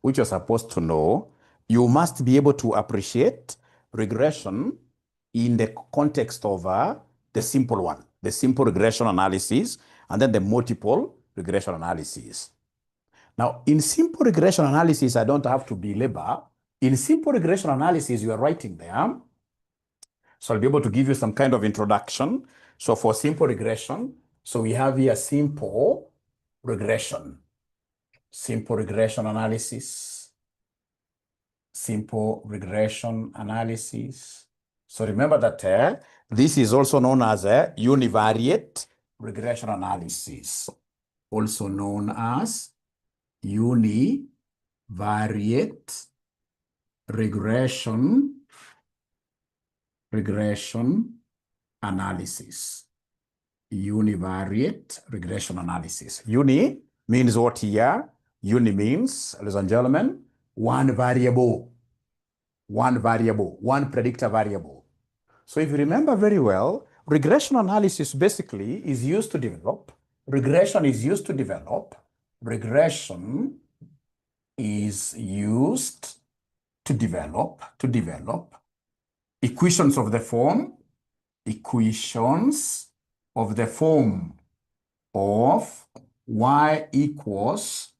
which you're supposed to know, you must be able to appreciate regression in the context of the simple one, the simple regression analysis, and then the multiple regression analysis. Now, in simple regression analysis, I don't have to belabor. In simple regression analysis, you are writing there. So I'll be able to give you some kind of introduction. So for simple regression, so we have here simple regression analysis, simple regression analysis. So remember that this is also known as a univariate regression analysis, also known as univariate regression analysis. Univariate regression analysis. Uni means what here? Uni means, ladies and gentlemen, one variable, one predictor variable. So if you remember very well, regression analysis basically is used to develop, regression is used to develop equations of the form of y equals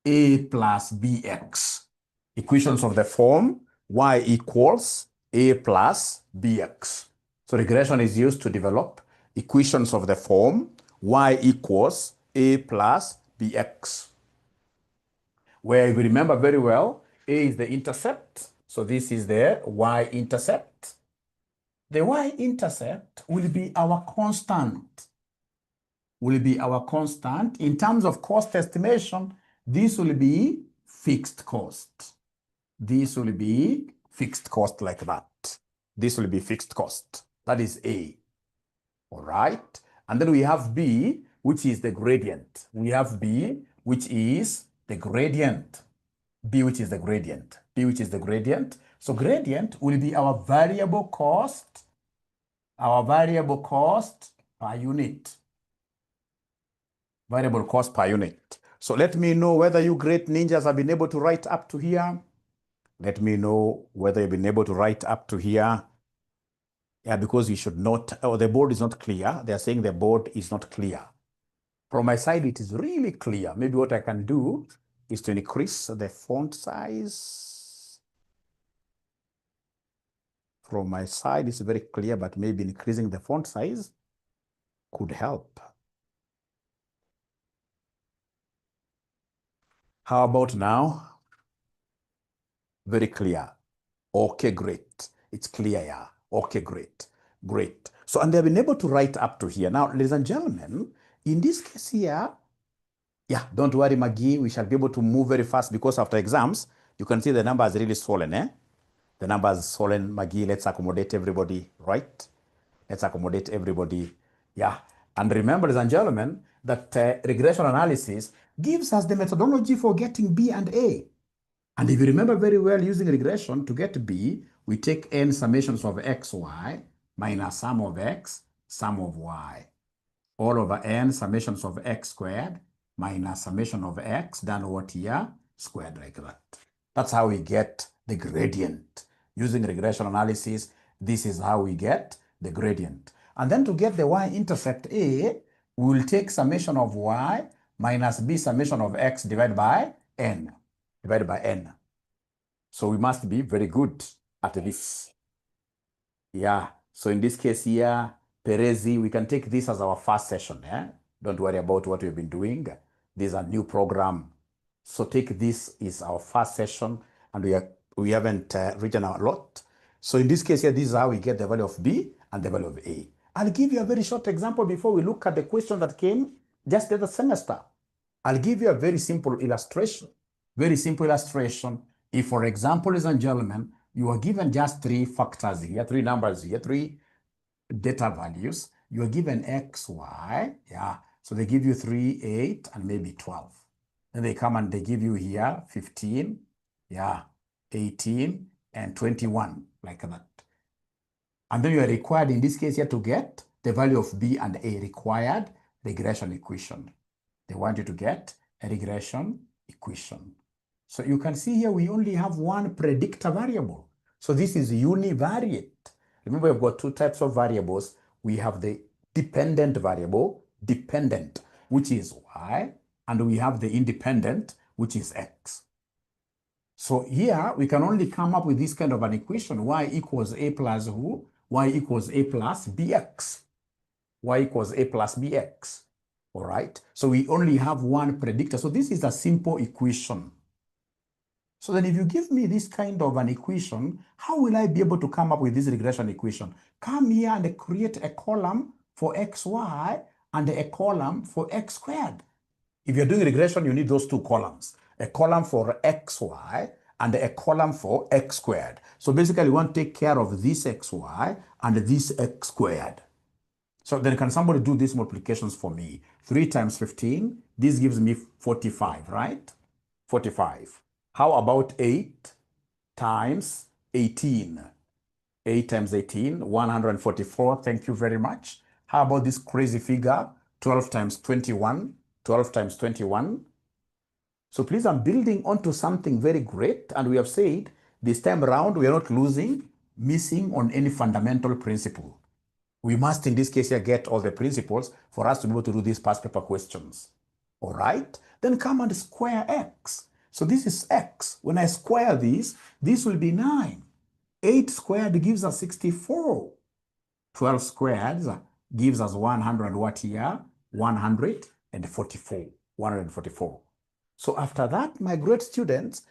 a plus bx. Equations of the form y equals a plus bx. So regression is used to develop equations of the form y equals a plus bx. Where if you remember very well, a is the intercept. So this is the y-intercept. The y-intercept will be our constant. In terms of cost estimation, this will be fixed cost. This will be fixed cost like that. This will be fixed cost. That is A. All right. And then we have B, which is the gradient. We have B, which is the gradient. B, which is the gradient. So gradient will be our variable cost per unit. Variable cost per unit. So let me know whether you great ninjas have been able to write up to here. Let me know whether you've been able to write up to here. Yeah, because you should not, the board is not clear. They are saying the board is not clear. From my side, it is really clear. Maybe what I can do is to increase the font size. From my side, it's very clear, but maybe increasing the font size could help. How about now? Very clear. Okay, great. It's clear, yeah. Okay, great. So, and they've been able to write up to here. Now, ladies and gentlemen, in this case here, yeah, don't worry, Maggie, we shall be able to move very fast because after exams, you can see the number has really swollen, eh? The number has swollen, Maggie, let's accommodate everybody, right? Let's accommodate everybody, yeah. And remember, ladies and gentlemen, that regression analysis gives us the methodology for getting B and A. And if you remember very well, using regression to get B, we take n summations of xy minus sum of x, sum of y. All over n summations of x squared minus summation of x done what here? Squared like that. That's how we get the gradient. Using regression analysis, this is how we get the gradient. And then to get the y-intercept A, we will take summation of y minus b summation of x divided by n. So we must be very good at this. Yeah, so in this case here, Perezi, we can take this as our first session. Eh? Don't worry about what we've been doing. This is a new program. So take this is our first session, and we haven't written a lot. So in this case here, this is how we get the value of B and the value of A. I'll give you a very short example before we look at the question that came just the other semester. I'll give you a very simple illustration. If, for example, ladies and gentlemen, you are given just three factors here, three numbers here, three data values, you are given x, y, yeah. So they give you 3, 8, and maybe 12. Then they come and they give you here 15, yeah, 18, and 21, like that. And then you are required in this case here to get the value of B and A, required regression equation. They want you to get a regression equation. So you can see here we only have one predictor variable. So this is univariate. Remember, we've got two types of variables. We have the dependent variable, dependent, which is y, and we have the independent, which is x. So here we can only come up with this kind of an equation, y equals a plus who? Y equals a plus bx. Y equals a plus bx. All right? So we only have one predictor. So this is a simple equation. So then if you give me this kind of an equation, how will I be able to come up with this regression equation? Come here and create a column for xy and a column for x squared. If you're doing regression, you need those two columns, a column for xy and a column for x squared. So basically, you want to take care of this xy and this x squared. So then can somebody do these multiplications for me? 3 times 15, this gives me 45, right? 45. How about 8 times 18? 8 times 18, 144. Thank you very much. How about this crazy figure? 12 times 21. 12 times 21. So please, I'm building onto something very great. And we have said this time around, we are not missing on any fundamental principle. We must, in this case here, get all the principles for us to be able to do these past paper questions. All right? Then come and square x. So this is x. When I square this will be 9. 8 squared gives us 64. 12 squared gives us 100 what here? 144. 144. So after that, my great students,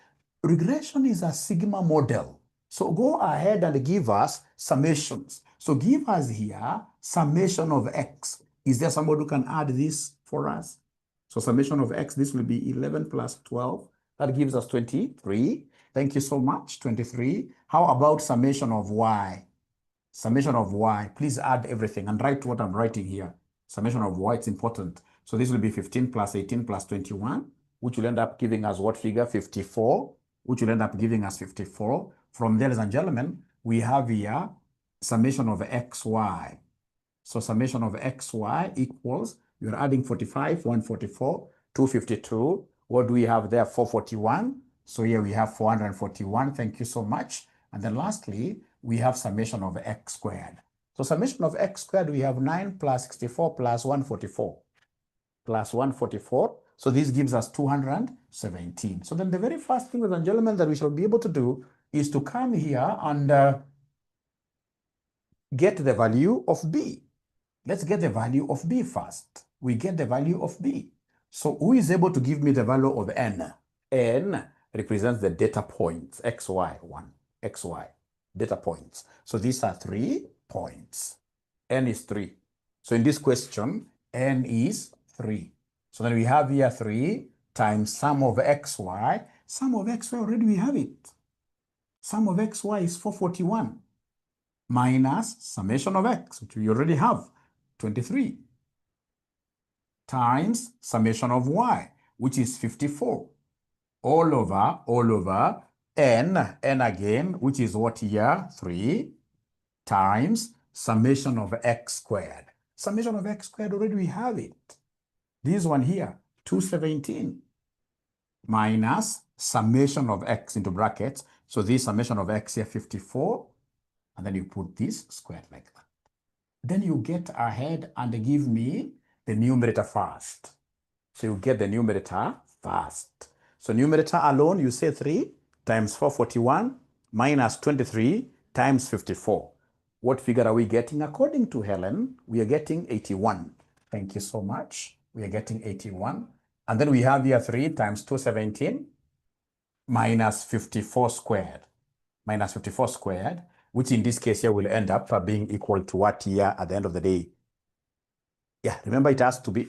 regression is a sigma model. So go ahead and give us summations. So give us here summation of x. Is there somebody who can add this for us? So summation of x, this will be 11 plus 12. That gives us 23. Thank you so much, 23. How about summation of y? Summation of y, please add everything and write what I'm writing here. Summation of y, it's important. So this will be 15 plus 18 plus 21, which will end up giving us what figure? 54, which will end up giving us 54. From there, ladies and gentlemen, we have here summation of xy. So summation of xy equals, you're adding 45, 144, 252. What do we have there? 441. So here we have 441. Thank you so much. And then lastly, we have summation of x squared. So summation of x squared, we have 9 plus 64 plus 144. Plus 144. So this gives us 217. So then the very first thing, ladies and gentlemen, that we shall be able to do is to come here and get the value of b. Let's get the value of b first. We get the value of b. So who is able to give me the value of n? N represents the data points, xy, 1, xy, data points. So these are 3 points. N is 3. So in this question, n is 3. So then we have here 3 times sum of xy. Sum of xy, already we have it. Sum of xy is 441 minus summation of x, which we already have, 23, times summation of y, which is 54, all over n again, which is what here? 3, times summation of x squared. Summation of x squared, already we have it. This one here, 217, minus summation of x into brackets. So this summation of x here, 54, and then you put this squared like that. Then you get ahead and give me the numerator first. So you get the numerator first. So numerator alone, you say 3 times 441 minus 23 times 54. What figure are we getting? According to Helen, we are getting 81. Thank you so much. We are getting 81. And then we have here 3 times 217 minus 54 squared. Minus 54 squared, which in this case here will end up being equal to what here at the end of the day? Yeah, remember it has to be,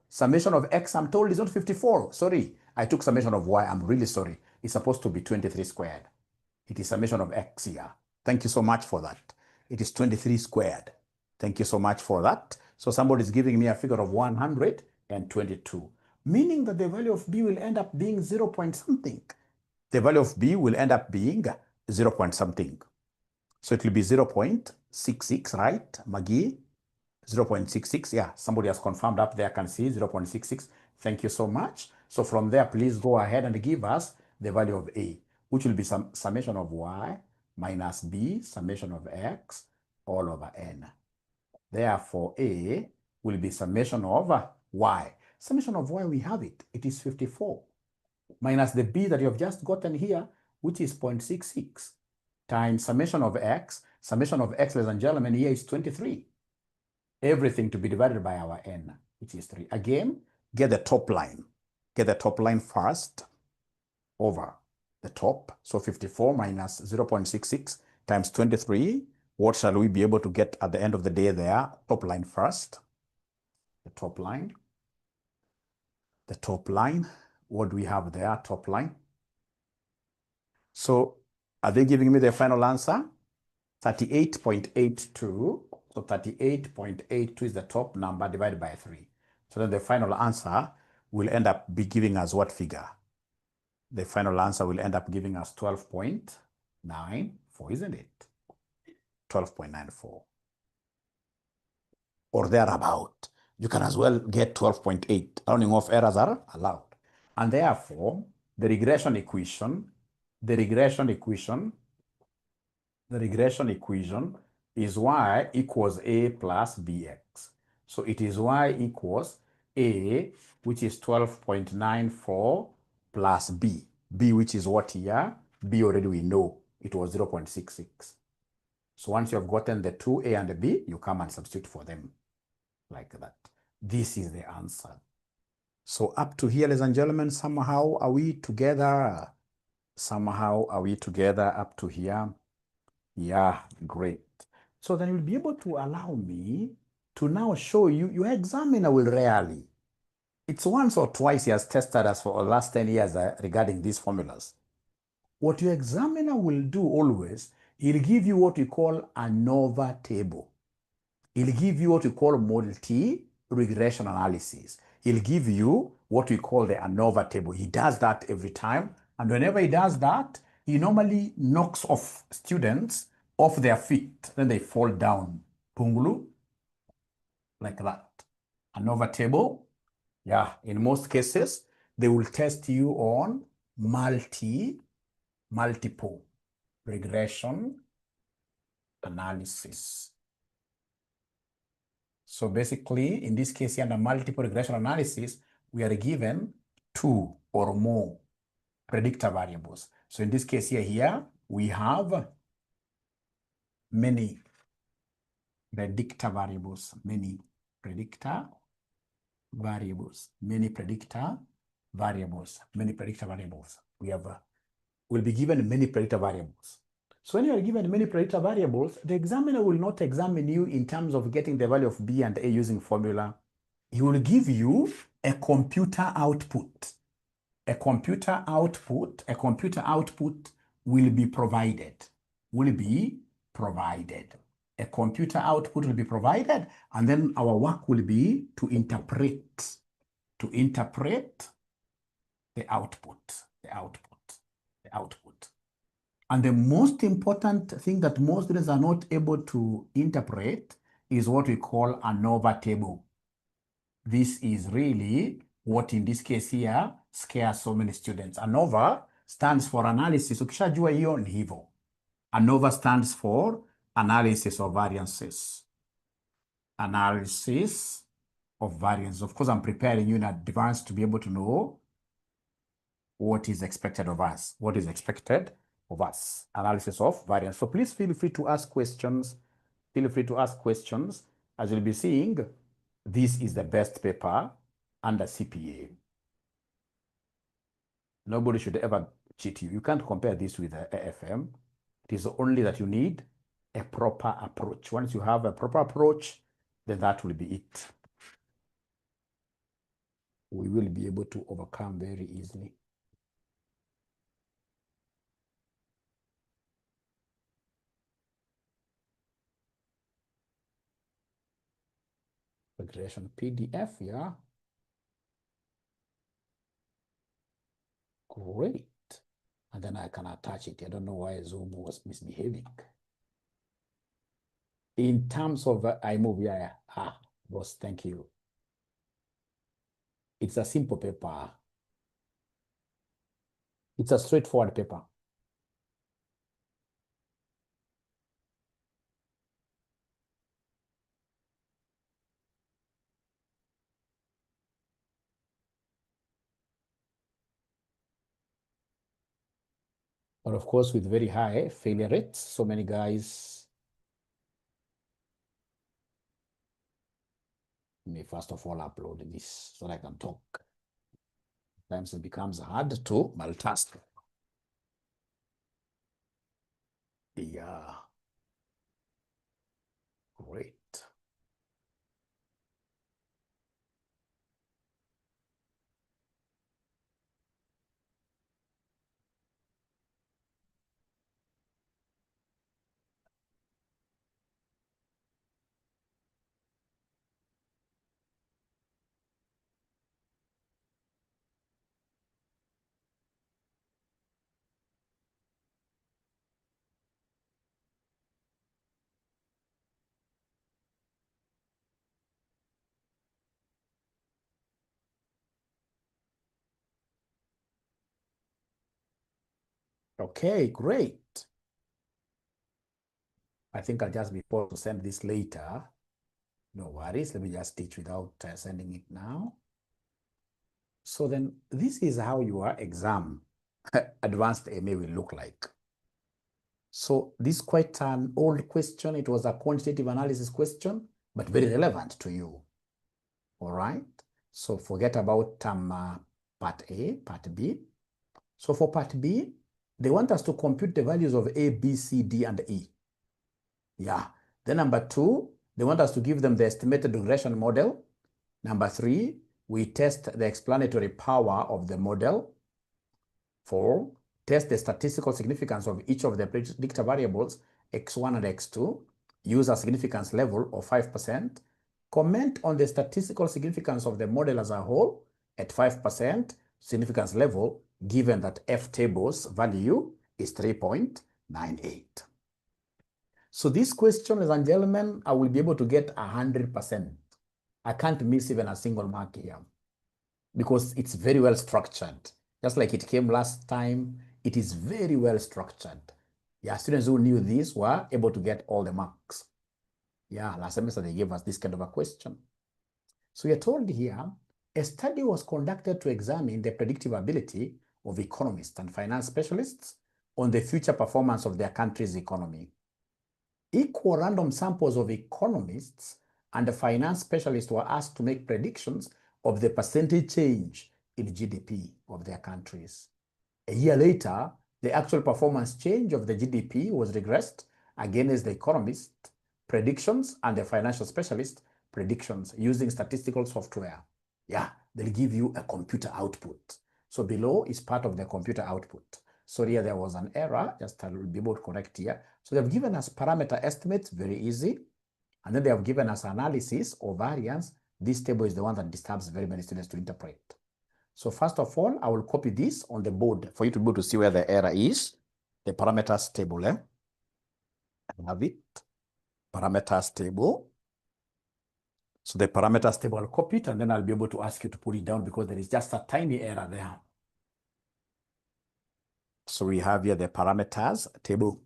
summation of x, I'm told is not 54. Sorry, I took summation of y. I'm really sorry. It's supposed to be 23 squared. It is summation of x here. Thank you so much for that. It is 23 squared. Thank you so much for that. So somebody is giving me a figure of 122, meaning that the value of b will end up being 0 point something. The value of b will end up being 0 point something. So it will be 0.66, right, Maggie? 0.66, yeah, somebody has confirmed up there, I can see 0.66. Thank you so much. So from there, please go ahead and give us the value of A, which will be summation of y minus b summation of x all over n. Therefore, A will be summation of y. Summation of y, we have it. It is 54. Minus the b that you have just gotten here, which is 0.66, times summation of x. Summation of x, ladies and gentlemen, here is 23. Everything to be divided by our n, which is 3. Again, get the top line. Get the top line first over the top. So 54 minus 0.66 times 23. What shall we be able to get at the end of the day there? Top line first. The top line. The top line. What do we have there? Top line. So are they giving me the final answer? 38.82. So 38.82 is the top number divided by 3. So then the final answer will end up be giving us what figure? The final answer will end up giving us 12.94, isn't it? 12.94. Or thereabout. You can as well get 12.8. Rounding off errors are allowed. And therefore, the regression equation is y equals a plus bx. So it is y equals a, which is 12.94 plus b. B, which is what here? B already we know. It was 0.66. So once you have gotten the 2a and the b, you come and substitute for them like that. This is the answer. So up to here, ladies and gentlemen, somehow are we together? Somehow are we together up to here? Yeah, great. So then you'll be able to allow me to now show you, your examiner will rarely. It's once or twice he has tested us for the last 10 years regarding these formulas. What your examiner will do always, he'll give you what we call ANOVA table. He'll give you what we call multi-regression analysis. He'll give you what we call the ANOVA table. He does that every time. And whenever he does that, he normally knocks off students off their feet. Then they fall down. Pungulu, like that. ANOVA table. Yeah, in most cases, they will test you on multiple regression analysis. So basically, in this case here, under multiple regression analysis, we are given 2 or more predictor variables. So in this case here, we have many predictor variables, many predictor variables. We'll be given many predictor variables. So when you are given many predictor variables, the examiner will not examine you in terms of getting the value of B and A using formula. He will give you a computer output. A computer output will be provided. A computer output will be provided, and then our work will be to interpret the output. And the most important thing that most students are not able to interpret is what we call ANOVA table. This is really what in this case here scares so many students. ANOVA stands for analysis. Ukishajua hiyo ni hivyo. ANOVA stands for analysis of variances. Analysis of variances. Of course, I'm preparing you in advance to be able to know what is expected of us. Analysis of variance. So please feel free to ask questions. As you'll be seeing, this is the best paper under CPA. Nobody should ever cheat you. You can't compare this with the AFM. It is only that you need a proper approach. Once you have a proper approach, then that will be it. We will be able to overcome very easily. Regression PDF, yeah. Great. And then I can attach it. I don't know why Zoom was misbehaving. In terms of iMove, yeah. Boss, thank you. It's a simple paper. It's a straightforward paper. But of course, with very high failure rates, so many guys may first of all upload this so that I can talk. Sometimes it becomes hard to multitask. Yeah. Great. Okay, great. I think I'll just be able to send this later. No worries. Let me just teach without sending it now. So then this is how your exam advanced MA will look like. So this is quite an old question. It was a quantitative analysis question, but very relevant to you. All right. So forget about part A, part B. So for part B, they want us to compute the values of A, B, C, D, and E. Yeah. Then number 2, they want us to give them the estimated regression model. Number 3, we test the explanatory power of the model. 4, test the statistical significance of each of the predictor variables, x1 and x2, use a significance level of 5%, comment on the statistical significance of the model as a whole at 5% significance level, given that F table's value is 3.98. So this question, ladies and gentlemen, I will be able to get 100%. I can't miss even a single mark here because it's very well structured. Just like it came last time, it is very well structured. Yeah, students who knew this were able to get all the marks. Yeah, last semester they gave us this kind of a question. So we are told here, a study was conducted to examine the predictive ability of economists and finance specialists on the future performance of their country's economy. Equal random samples of economists and the finance specialists were asked to make predictions of the percentage change in GDP of their countries. A year later, the actual performance change of the GDP was regressed against the economist predictions and the financial specialist predictions using statistical software. Yeah, they'll give you a computer output. So below is part of the computer output. So here there was an error, just I'll be able to correct here. So they've given us parameter estimates, very easy. And then they have given us analysis or variance. This table is the one that disturbs very many students to interpret. So first of all, I will copy this on the board for you to be able to see where the error is. The parameters table, I have it. Parameters table. So the parameters table, I'll copy it, and then I'll be able to ask you to put it down because there is just a tiny error there. So we have here the parameters table.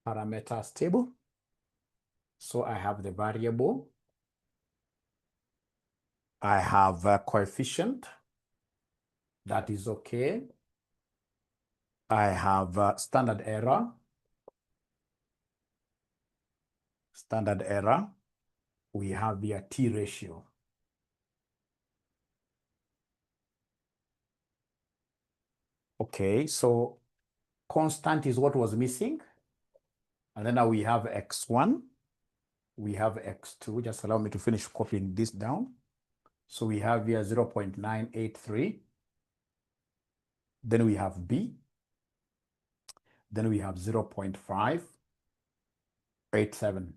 Parameters table. So I have the variable. I have a coefficient. That is okay. I have standard error. Standard error. We have the T ratio. Okay, so constant is what was missing. And then now we have x1. We have x2. Just allow me to finish copying this down. So we have here 0.983. Then we have B. Then we have 0.587.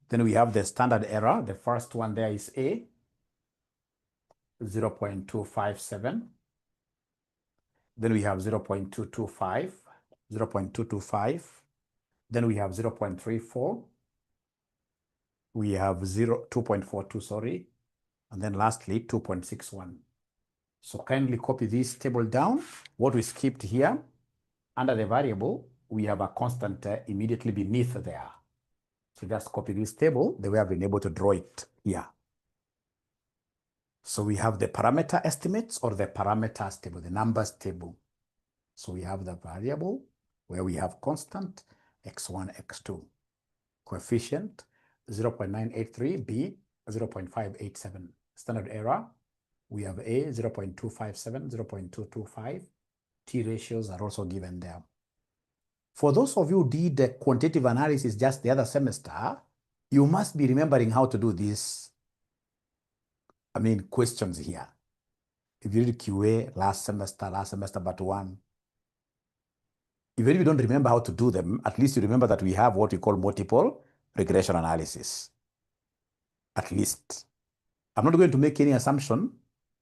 Then we have the standard error. The first one there is A, 0.257. Then we have 0.225, 0.225. Then we have 0.34. we have 2.42, sorry. And then lastly, 2.61. So kindly copy this table down. What we skipped here, under the variable, we have a constant immediately beneath there. So just copy this table the way I've been able to draw it here. So we have the parameter estimates or the parameters table, the numbers table. So we have the variable where we have constant x1, x2, coefficient 0.983, b 0.587, standard error. We have a 0.257, 0.225. T ratios are also given there. For those of you who did the quantitative analysis just the other semester, you must be remembering how to do these, questions here. If you did QA last semester, but one, even if you don't remember how to do them, at least you remember that we have what we call multiple regression analysis. At least. I'm not going to make any assumption,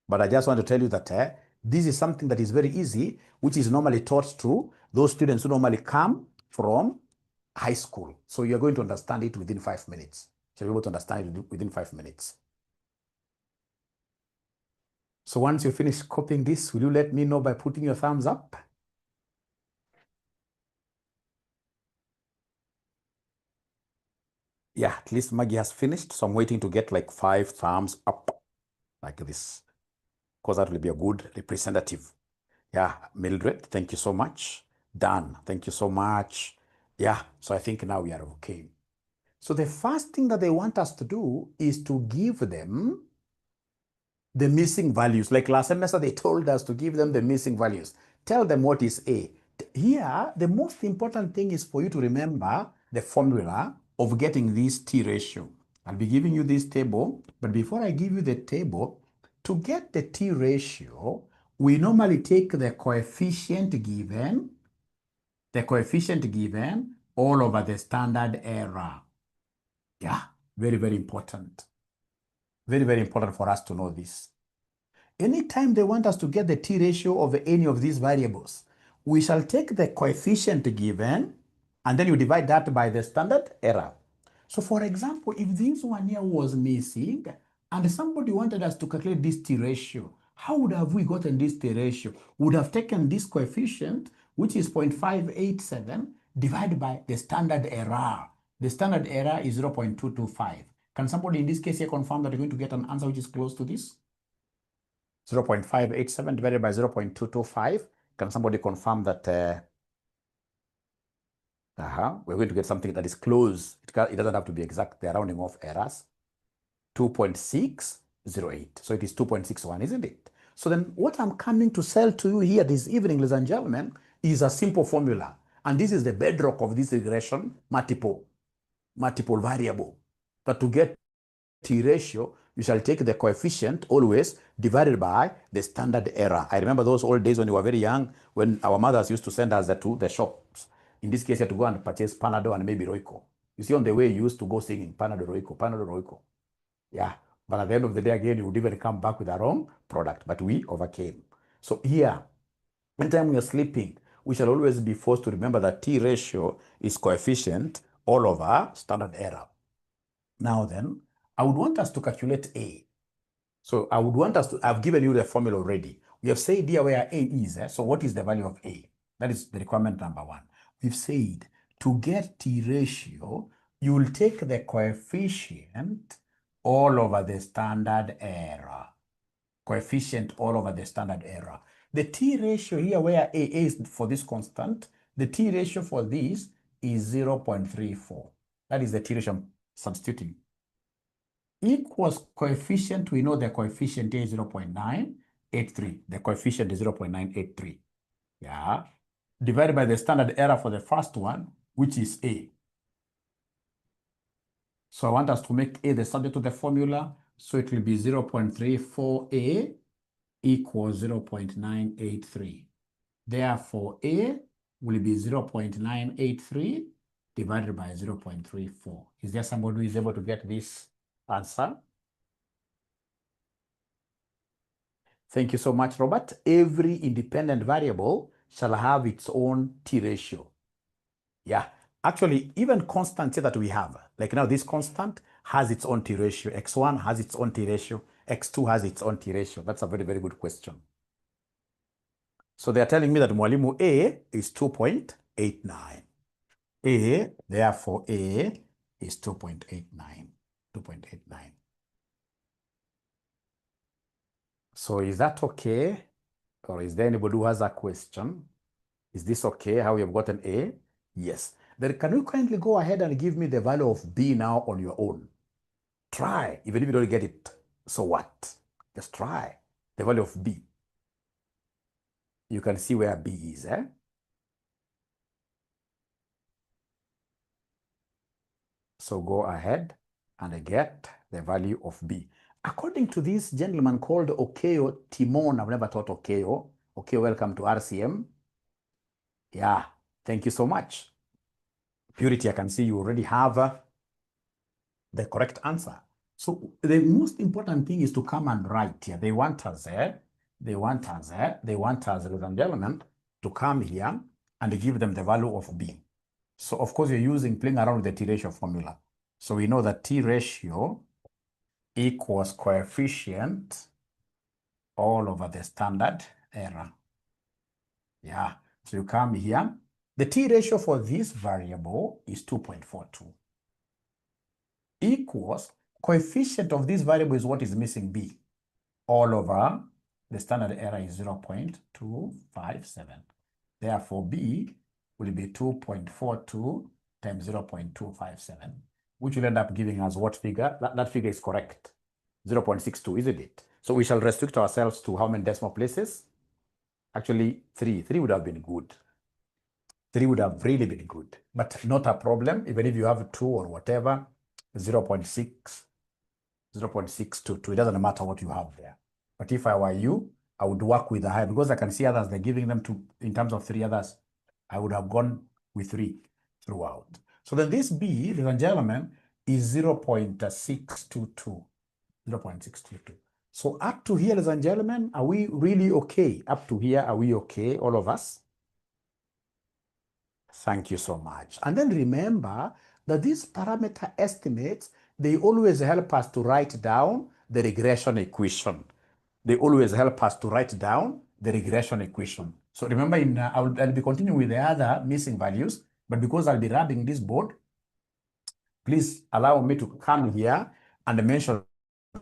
but I just want to tell you that this is something that is very easy, which is normally taught to those students who normally come from high school. So you're going to understand it within 5 minutes. You'll be able to understand it within 5 minutes. So once you finish copying this, will you let me know by putting your thumbs up? Yeah, at least Maggie has finished. So I'm waiting to get like 5 thumbs up like this, because that will be a good representative. Yeah, Mildred, thank you so much. Dan, thank you so much. Yeah, so I think now we are okay. So the first thing that they want us to do is to give them the missing values. Like last semester, they told us to give them the missing values. Tell them what is A. Here, the most important thing is for you to remember the formula of getting this T ratio. I'll be giving you this table, but before I give you the table, to get the T ratio, we normally take the coefficient given all over the standard error. Yeah, very, very important. Very, very important for us to know this. Anytime they want us to get the T ratio of any of these variables, we shall take the coefficient given, and then you divide that by the standard error. So for example, if this one here was missing, and somebody wanted us to calculate this T ratio, how would have we gotten this T ratio? We would have taken this coefficient, which is 0.587, divided by the standard error. The standard error is 0.225. Can somebody in this case here confirm that you're going to get an answer which is close to this? 0.587 divided by 0.225. Can somebody confirm that we're going to get something that is close? It doesn't have to be exact. They're rounding off errors. 2.608. So it is 2.61, isn't it? So then what I'm coming to sell to you here this evening, ladies and gentlemen, is a simple formula. And this is the bedrock of this regression, multiple variable. But to get T ratio, you shall take the coefficient always divided by the standard error. I remember those old days when we were very young, when our mothers used to send us to the shops. In this case, you had to go and purchase Panadol and maybe Roico. You see on the way, you used to go singing Panadol, Roico. Yeah, but at the end of the day, again, you would even come back with the wrong product, but we overcame. So here, anytime we are sleeping, we shall always be forced to remember that T ratio is coefficient all over standard error. Now then, I would want us to calculate A. So I would want us to, I've given you the formula already. We have said here where A is. So what is the value of A? That is the requirement number 1. We've said to get T ratio, you will take the coefficient all over the standard error. Coefficient all over the standard error. The T ratio here where A is for this constant, the T ratio for this is 0.34. That is the T ratio I'm substituting. Equals coefficient, we know the coefficient is 0.983. The coefficient is 0.983. Yeah. Divided by the standard error for the first one, which is A. So I want us to make A the subject of the formula. So it will be 0.34A equals 0.983. Therefore, A will be 0.983 divided by 0.34. Is there somebody who is able to get this answer? Thank you so much, Robert. Every independent variable shall have its own T ratio. Yeah, actually, even constants that we have, like now this constant has its own t-ratio. X1 has its own t-ratio. X2 has its own t-ratio. That's a very, very good question. So they are telling me that Mwalimu A is 2.89. Therefore A is 2.89. 2.89. So is that okay? Or is there anybody who has a question? Is this okay, how we have gotten A? Yes. Then can you kindly go ahead and give me the value of B now on your own? Try, even if you don't get it. So what? Just try the value of B. You can see where B is, eh? So go ahead and get the value of B. According to this gentleman called Okeo Timon, I've never taught Okeo. Okeo, welcome to RCM. Yeah, thank you so much. Purity, I can see you already have the correct answer. So the most important thing is to come and write here. They want us, ladies and gentlemen, to come here and give them the value of B. So of course you're playing around with the T-ratio formula. So we know that T-ratio equals coefficient all over the standard error. Yeah, so you come here. The T-ratio for this variable is 2.42. Equals coefficient of this variable is what is missing, B. All over the standard error is 0.257. Therefore, B will be 2.42 times 0.257, which will end up giving us what figure? That figure is correct. 0.62, isn't it? So we shall restrict ourselves to how many decimal places? Actually, 3. 3 would have been good. 3 would have really been good, but not a problem. Even if you have 2 or whatever, 0.6, 0.622, it doesn't matter what you have there. But if I were you, I would work with the higher, because I can see others, they're giving them to, in terms of 3 others, I would have gone with 3 throughout. So then this B, ladies and gentlemen, is 0.622. 0.622. So up to here, ladies and gentlemen, are we really okay? Up to here, are we okay, all of us? Thank you so much. And then remember that these parameter estimates, they always help us to write down the regression equation. They always help us to write down the regression equation. So remember, I'll be continuing with the other missing values, but because I'll be rubbing this board, please allow me to come here and mention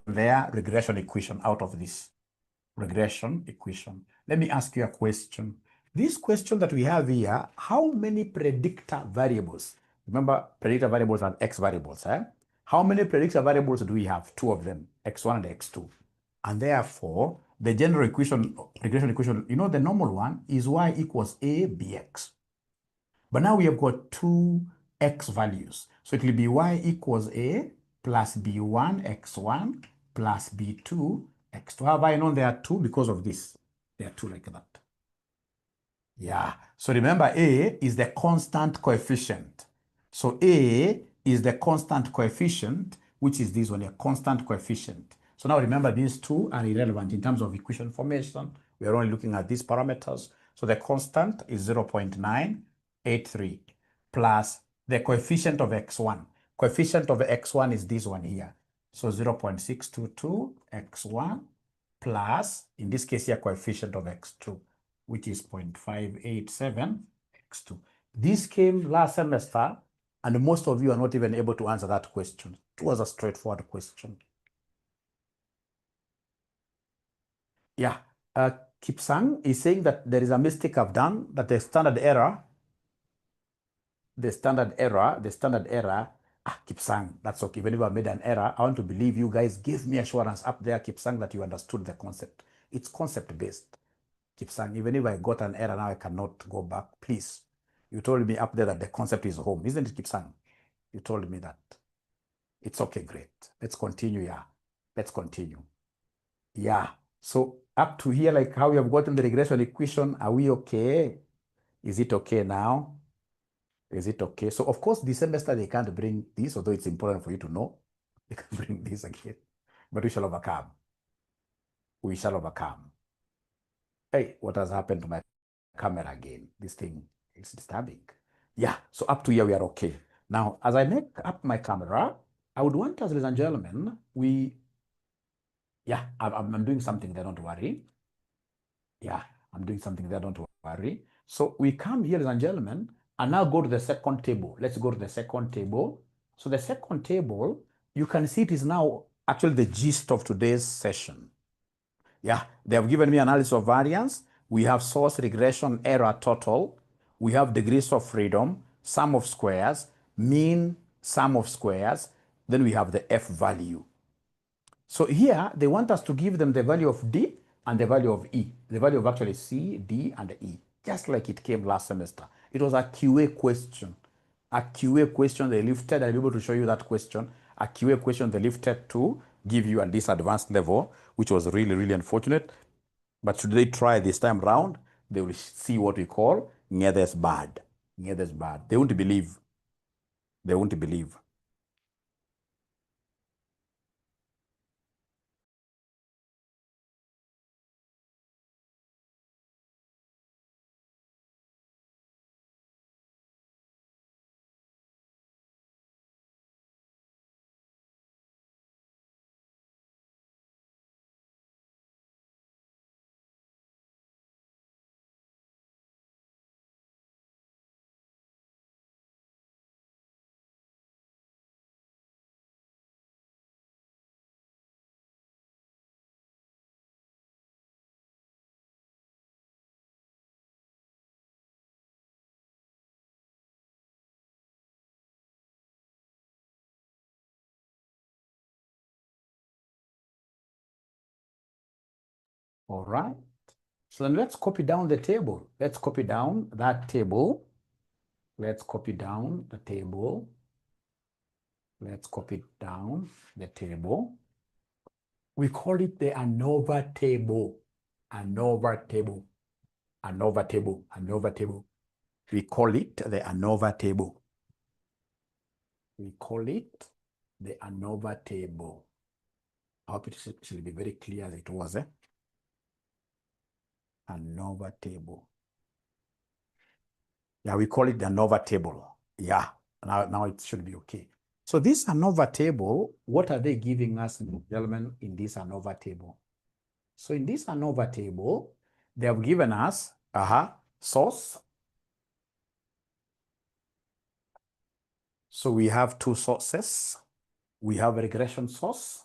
their regression equation out of this regression equation. Let me ask you a question. This question that we have here, how many predictor variables? Remember, predictor variables are X variables, eh? How many predictor variables do we have? 2 of them, X1 and X2. And therefore, the general equation, regression equation, you know, the normal one is Y equals A BX. But now we have got 2 X values. So it will be Y equals A plus B1 X1 plus B2 X2. Have I known there are 2 because of this? There are 2 like that. Yeah. So remember, A is the constant coefficient. So A is the constant coefficient, which is this one, a constant coefficient. So now remember, these 2 are irrelevant in terms of equation formation. We are only looking at these parameters. So the constant is 0.983 plus the coefficient of X1. Coefficient of X1 is this one here. So 0.622 X1 plus, in this case here, coefficient of X2, which is 0.587 X2. This came last semester, and most of you are not even able to answer that question. It was a straightforward question. Yeah, Kipsang is saying that there is a mistake I've done, that the standard error, Kipsang, that's okay. Whenever I made an error, I want to believe you guys give me assurance up there, Kipsang, that you understood the concept. It's concept-based. Kipsang, even if I got an error now, I cannot go back. Please, you told me up there that the concept is home, isn't it, Kipsang? You told me that. It's okay, great. Let's continue, yeah. Let's continue. Yeah, so up to here, like how we have gotten the regression equation, are we okay? Is it okay now? Is it okay? So of course, this semester they can't bring this, although it's important for you to know. They can bring this again, but we shall overcome. We shall overcome. Hey, what has happened to my camera again? This thing is disturbing. Yeah, so up to here we are okay. Now, as I make up my camera, I would want us, ladies and gentlemen, I'm doing something there, don't worry. Yeah, I'm doing something there, don't worry. So we come here, ladies and gentlemen, and now go to the second table. Let's go to the second table. So the second table, you can see it is now actually the gist of today's session. Yeah, they have given me analysis of variance. We have source, regression, error, total. We have degrees of freedom, sum of squares, mean, sum of squares. Then we have the F value. So here, they want us to give them the value of D and the value of E. The value of actually C, D, and E, just like it came last semester. It was a QA question. A QA question they lifted. I'll be able to show you that question. A QA question they lifted to give you at this advanced level, which was really, really unfortunate. But should they try this time round, they will see what we call Ngethe's bad. Ngethe's bad. They won't believe. They won't believe. All right. So then let's copy down the table. Let's copy down that table. Let's copy down the table. Let's copy down the table. We call it the ANOVA table. ANOVA table. ANOVA table. ANOVA table. We call it the ANOVA table. We call it the ANOVA table. I hope it should be very clear as it was. ANOVA table. Yeah, we call it the ANOVA table. Yeah, now it should be okay. So this ANOVA table, what are they giving us, gentlemen, in this ANOVA table? So in this ANOVA table, they have given us source. So we have two sources. We have a regression source.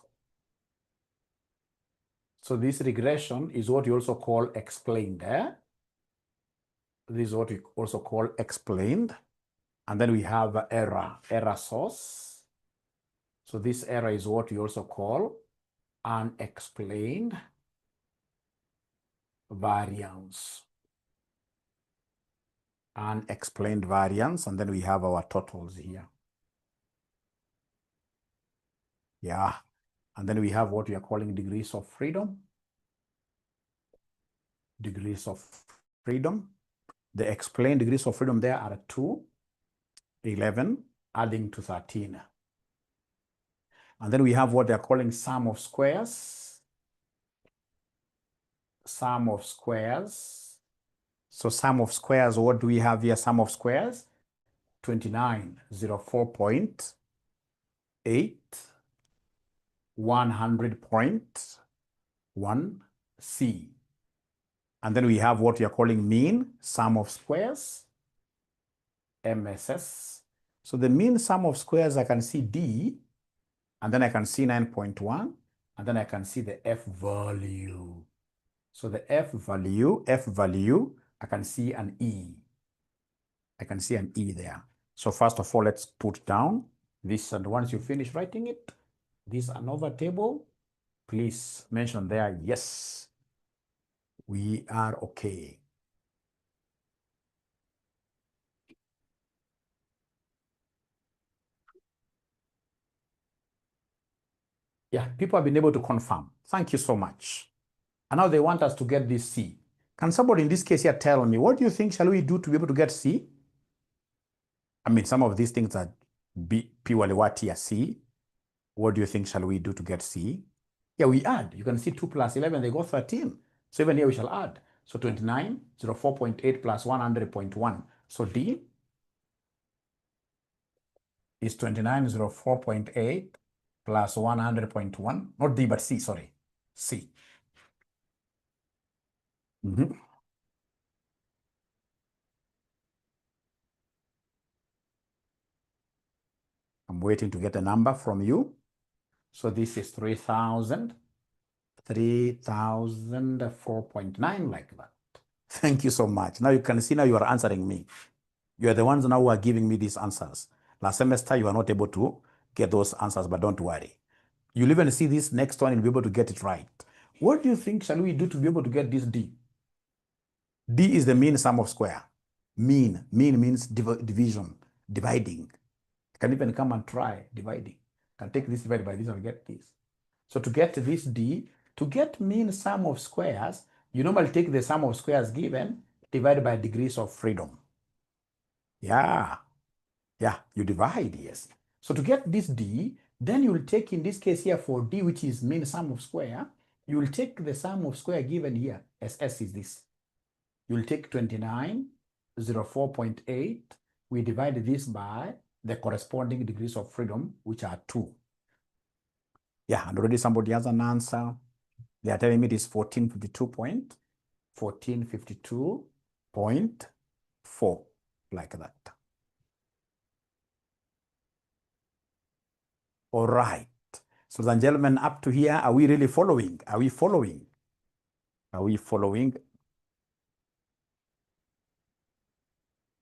So this regression is what you also call explained. This is what we also call explained. And then we have error source. So this error is what we also call unexplained variance. Unexplained variance, and then we have our totals here. Yeah, and then we have what we are calling degrees of freedom. Degrees of freedom. The explained degrees of freedom there are 2, 11, adding to 13. And then we have what they're calling sum of squares. Sum of squares. So sum of squares, what do we have here? Sum of squares, 29, 04.8, 100.1 C. And then we have what we are calling mean sum of squares, MSS. So the mean sum of squares, I can see D, and then I can see 9.1, and then I can see the F value. So the F value, I can see an E. I can see an E there. So first of all, let's put down this, and once you finish writing it, this ANOVA table, please mention there, yes, we are okay. Yeah, people have been able to confirm. Thank you so much. And now they want us to get this C. Can somebody in this case here tell me, what do you think shall we do to be able to get C? I mean, some of these things are purely what here, C. What do you think shall we do to get C? Yeah, we add. You can see 2 plus 11, they go 13. So even here we shall add. So 29, 04.8 plus 100.1. So D is 29, 04.8 plus 100.1, not D, but C, sorry, C. I'm waiting to get a number from you. So this is 3,000, 4.9, like that. Thank you so much. Now you can see, now you are answering me. You are the ones now who are giving me these answers. Last semester, you are not able to get those answers, but don't worry. You'll even see this next one and be able to get it right. What do you think shall we do to be able to get this D? D is the mean sum of square. Mean means division, dividing. You can even come and try dividing. You can take this divided by this and get this. So to get this D, to get mean sum of squares, you normally take the sum of squares given divided by degrees of freedom. Yeah, you divide, yes. So to get this D, then you will take, in this case here for D, which is mean sum of square, you will take the sum of square given here, as S is this. You will take 2904.8. We divide this by the corresponding degrees of freedom, which are 2. Yeah, and already somebody has an answer. They are telling me it is 1452.4, like that. All right. So, ladies and gentlemen, up to here, are we really following? Are we following? Are we following?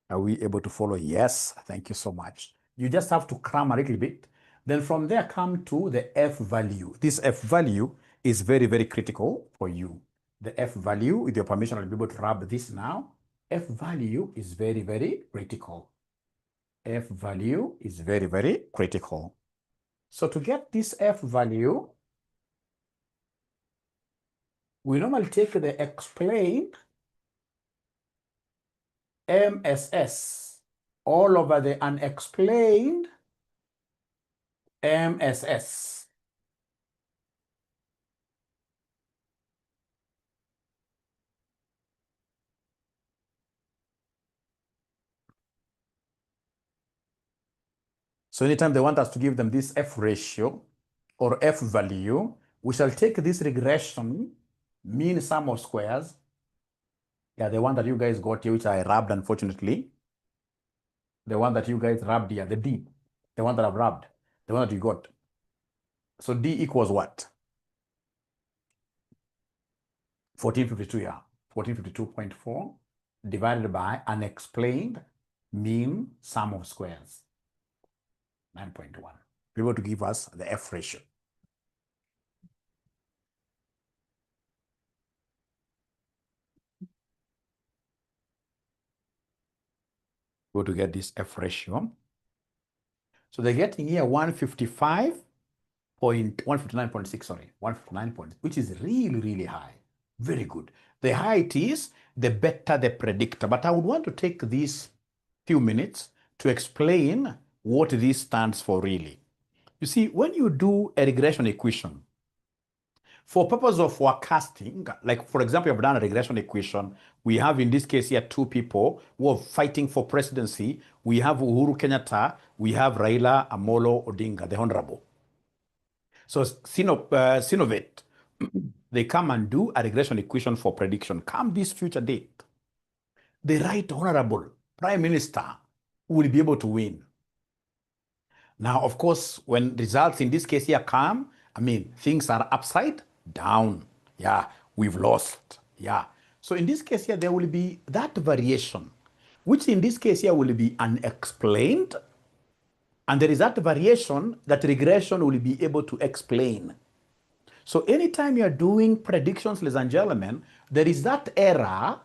Are we able to follow? Yes. Thank you so much. You just have to cram a little bit. Then from there, come to the F value. This F value is very, very critical for you. The F value, with your permission, I'll be able to rub this now. F value is very, very critical. F value is very, very critical. So to get this F value, we normally take the explained MSS all over the unexplained MSS. So anytime they want us to give them this F ratio or F value, we shall take this regression mean sum of squares. Yeah, the one that you guys got here, which I rubbed, unfortunately. The one that you guys rubbed here, the D, the one that I've rubbed, the one that you got. So D equals what? 1452, yeah. 1452.4 divided by unexplained mean sum of squares, 9.1. Be able to give us the F ratio. Go to get this F ratio. So they're getting here 159.6, sorry, 159, which is really, really high. Very good. The higher it is, the better the predictor. But I would want to take these few minutes to explain what this stands for really. You see, when you do a regression equation, for purpose of forecasting, like for example, you've done a regression equation, we have in this case here 2 people who are fighting for presidency. We have Uhuru Kenyatta, we have Raila Amolo Odinga, the Honorable. So Sinovet, they come and do a regression equation for prediction. Come this future date, the right honorable prime minister will be able to win. Now, of course, when results in this case here come, I mean, things are upside down. Yeah, we've lost. Yeah. So in this case here, there will be that variation, which in this case here will be unexplained. And there is that variation that regression will be able to explain. So anytime you're doing predictions, ladies and gentlemen, there is that error,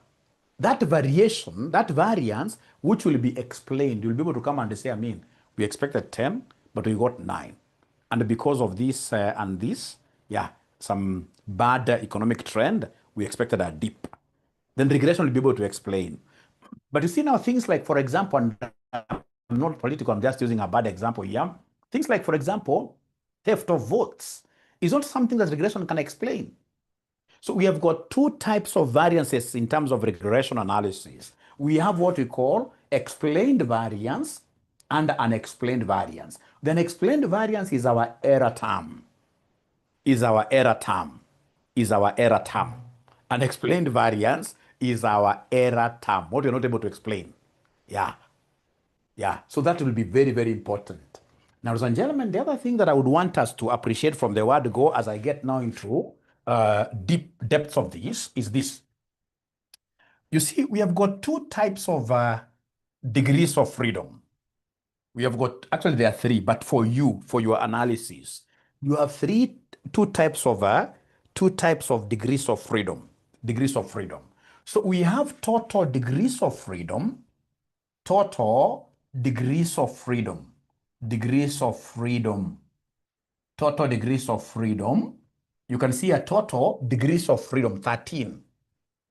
that variation, that variance, which will be explained. You'll be able to come and say, I mean, we expected 10, but we got 9. And because of this and this, yeah, some bad economic trend, we expected a dip. Then regression will be able to explain. But you see now things like, for example, and I'm not political, I'm just using a bad example here. Things like, for example, theft of votes is not something that regression can explain. So we have got 2 types of variances in terms of regression analysis. We have what we call explained variance, and unexplained variance. The unexplained variance is our error term. Is our error term. Is our error term. Unexplained variance is our error term. What you're not able to explain. Yeah. Yeah. So that will be very, very important. Now, ladies and gentlemen, the other thing that I would want us to appreciate from the word go as I get now into deep depths of this is this. You see, we have got two types of degrees of freedom. We have got, actually there are three, but for you, for your analysis, you have two types of degrees of freedom. Degrees of freedom. So we have total degrees of freedom, total degrees of freedom, degrees of freedom, total degrees of freedom. You can see a total degrees of freedom, 13.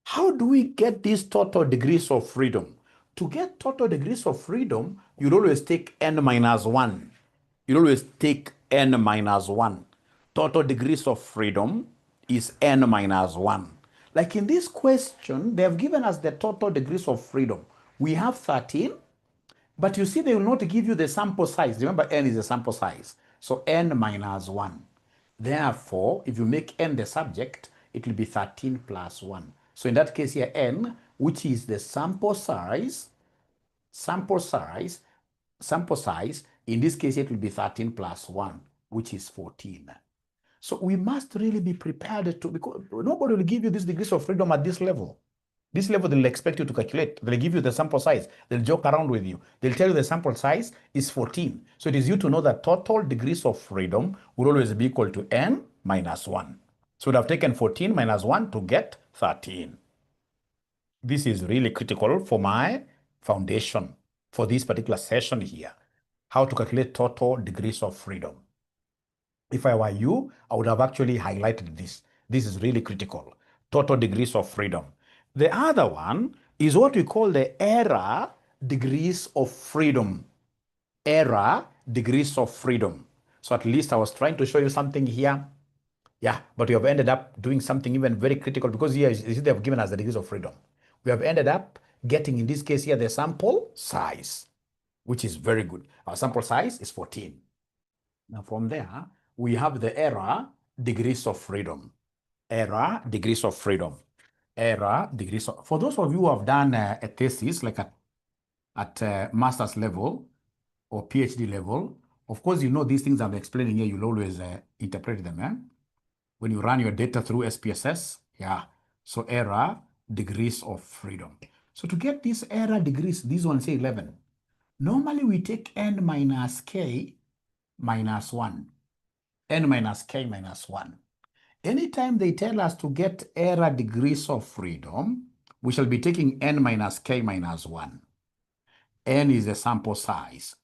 How do we get these total degrees of freedom? To get total degrees of freedom, you'd always take n minus 1. You'd always take n minus 1. Total degrees of freedom is n minus 1. Like in this question, they have given us the total degrees of freedom. We have 13, but you see they will not give you the sample size. Remember, n is the sample size. So n minus 1. Therefore, if you make n the subject, it will be 13 plus 1. So in that case here, n, which is the sample size, in this case it will be 13 plus 1, which is 14. So we must really be prepared to, because nobody will give you these degrees of freedom at this level. This level, they'll expect you to calculate. They'll give you the sample size. They'll joke around with you. They'll tell you the sample size is 14. So it is you to know that total degrees of freedom will always be equal to n minus 1. So we'd have taken 14 minus 1 to get 13. This is really critical for my foundation for this particular session here. How to calculate total degrees of freedom. If I were you, I would have actually highlighted this. This is really critical. Total degrees of freedom. The other one is what we call the error degrees of freedom. Error degrees of freedom. So at least I was trying to show you something here. Yeah, but we have ended up doing something even very critical because here they have given us the degrees of freedom. We have ended up getting, in this case here, the sample size, which is very good. Our sample size is 14. Now from there, we have the error degrees of freedom. Error degrees of freedom. Error degrees of, for those of you who have done a thesis like at master's level or PhD level, of course, you know these things I'm explaining here, you'll always interpret them. When you run your data through SPSS, yeah. So error degrees of freedom. So to get these error degrees, these ones say 11. Normally we take n minus k minus 1. N minus k minus 1. Anytime they tell us to get error degrees of freedom, we shall be taking n minus k minus 1. N is the sample size.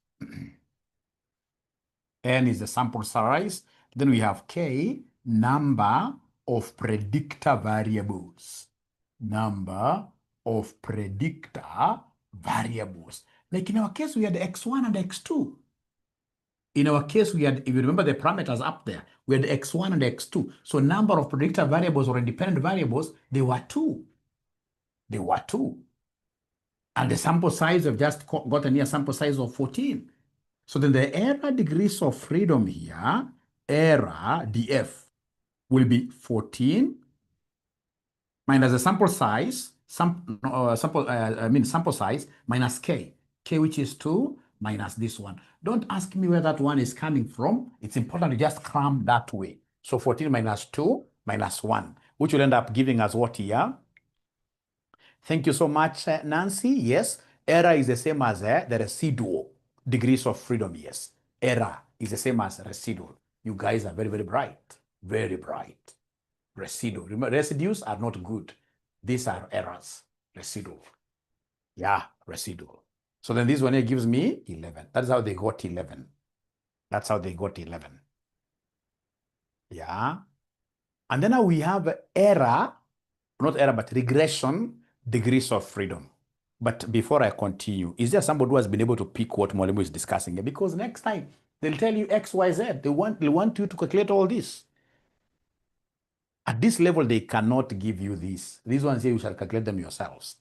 N is the sample size. Then we have k, number of predictor variables. Number of predictor variables. Like in our case, we had x1 and x2. In our case, we had, if you remember the parameters up there, we had x1 and x2. So number of predictor variables or independent variables, they were 2. They were 2. And the sample size, we've just gotten here sample size of 14. So then the error degrees of freedom here, error df, will be 14 minus the sample size, sample size minus k, which is 2 minus this one. Don't ask me where that one is coming from. It's important to just cram that way. So 14 minus 2 minus 1, which will end up giving us what here? Thank you so much, Nancy. Yes, error is the same as the residual degrees of freedom. Yes, error is the same as residual. You guys are very, very bright. Very bright. Residual. Remember, residues are not good. These are errors. Residual. Yeah, residual. So then this one here gives me 11. That's how they got 11. That's how they got 11. Yeah. And then now we have error, not error, but regression degrees of freedom. But before I continue, is there somebody who has been able to pick what Mwalimu is discussing here? Because next time they'll tell you X, Y, Z. They want you to calculate all this. At this level, they cannot give you this. These ones here, you shall calculate them yourselves.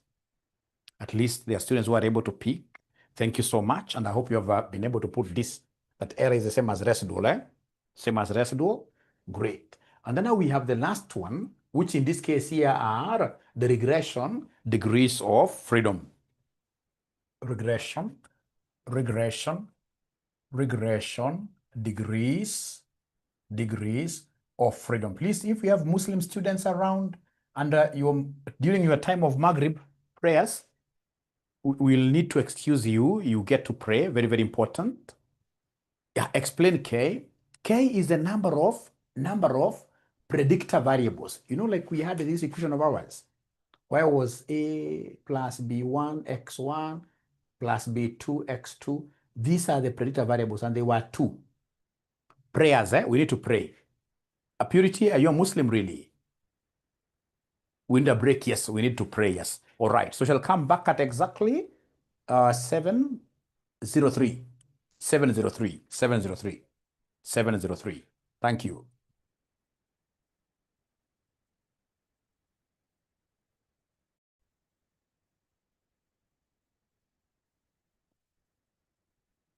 At least there are students who are able to pick Thank you so much. And I hope you have been able to put this, that error is the same as residual, eh? Same as residual. Great. And then now we have the last one, which in this case here are the regression degrees of freedom. Regression degrees of freedom. Please, if you have Muslim students around and during your time of Maghrib prayers, we'll need to excuse you. You get to pray. Very, very important. Yeah, explain K. K is the number of predictor variables. You know, like we had this equation of ours, where was A plus B1 x1 plus B2 x2. These are the predictor variables, and they were 2. Prayers, we need to pray. Purity, are you a Muslim really? We need a break, yes. We need to pray, yes. All right, so shall come back at exactly 703. 703. Thank you.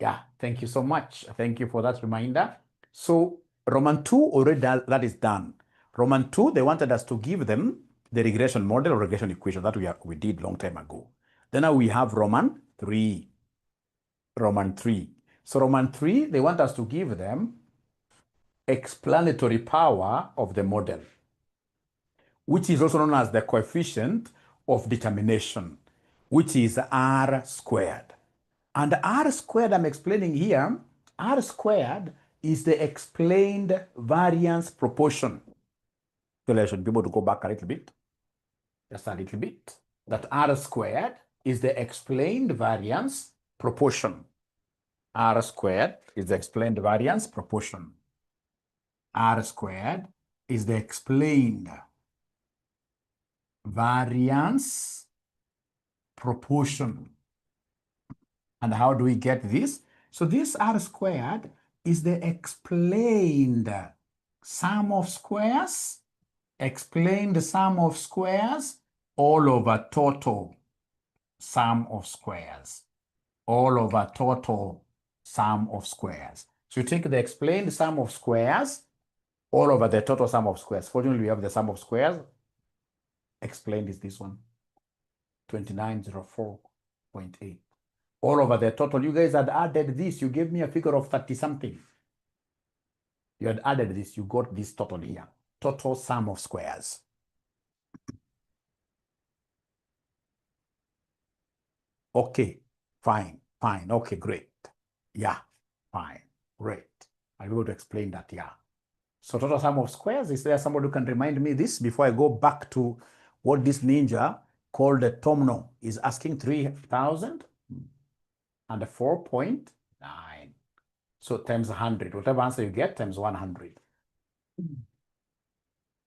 Yeah, thank you so much. Thank you for that reminder. So Roman 2 already that is done. Roman 2, they wanted us to give them the regression model or regression equation that we did long time ago. Then now we have Roman 3. So Roman 3, they want us to give them explanatory power of the model, which is also known as the coefficient of determination, which is R squared. And R squared, I'm explaining here, R squared is the explained variance proportion. So I should be able to go back a little bit, just a little bit. That R squared is the explained variance proportion. R squared is the explained variance proportion. R squared is the explained variance proportion. And how do we get this? So this R squared is the explained sum of squares, all over total sum of squares, So you take the explained sum of squares all over the total sum of squares. Fortunately, we have the sum of squares. Explained is this one, 2904.8. All over the total. You guys had added this. You gave me a figure of 30 something. You had added this. You got this total here. Total sum of squares. Okay, fine. Okay, great. Yeah, fine, great. I'll be able to explain that, yeah. So total sum of squares, is there somebody who can remind me this before I go back to what this ninja called a Tomno is asking? 3,000 and 4.9. So times 100, whatever answer you get, times 100.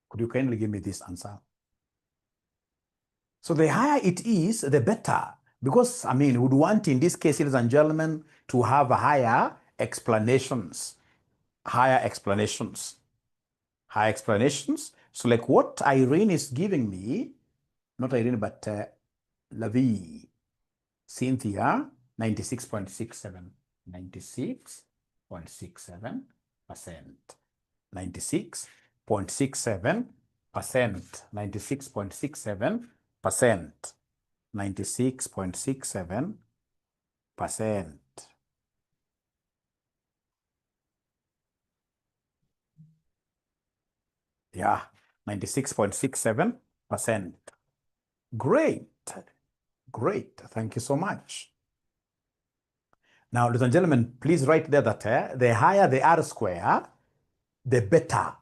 Could you kindly give me this answer? So the higher it is, the better. Because, I mean, we would want, in this case, ladies and gentlemen, to have higher explanations. So like what Irene is giving me, not Irene, but Lavi, Cynthia, 96.67%. 96.67%. 96.67%. 96.67%. Yeah, 96.67%. Great. Thank you so much. Now, ladies and gentlemen, please write there that the higher the R square, the better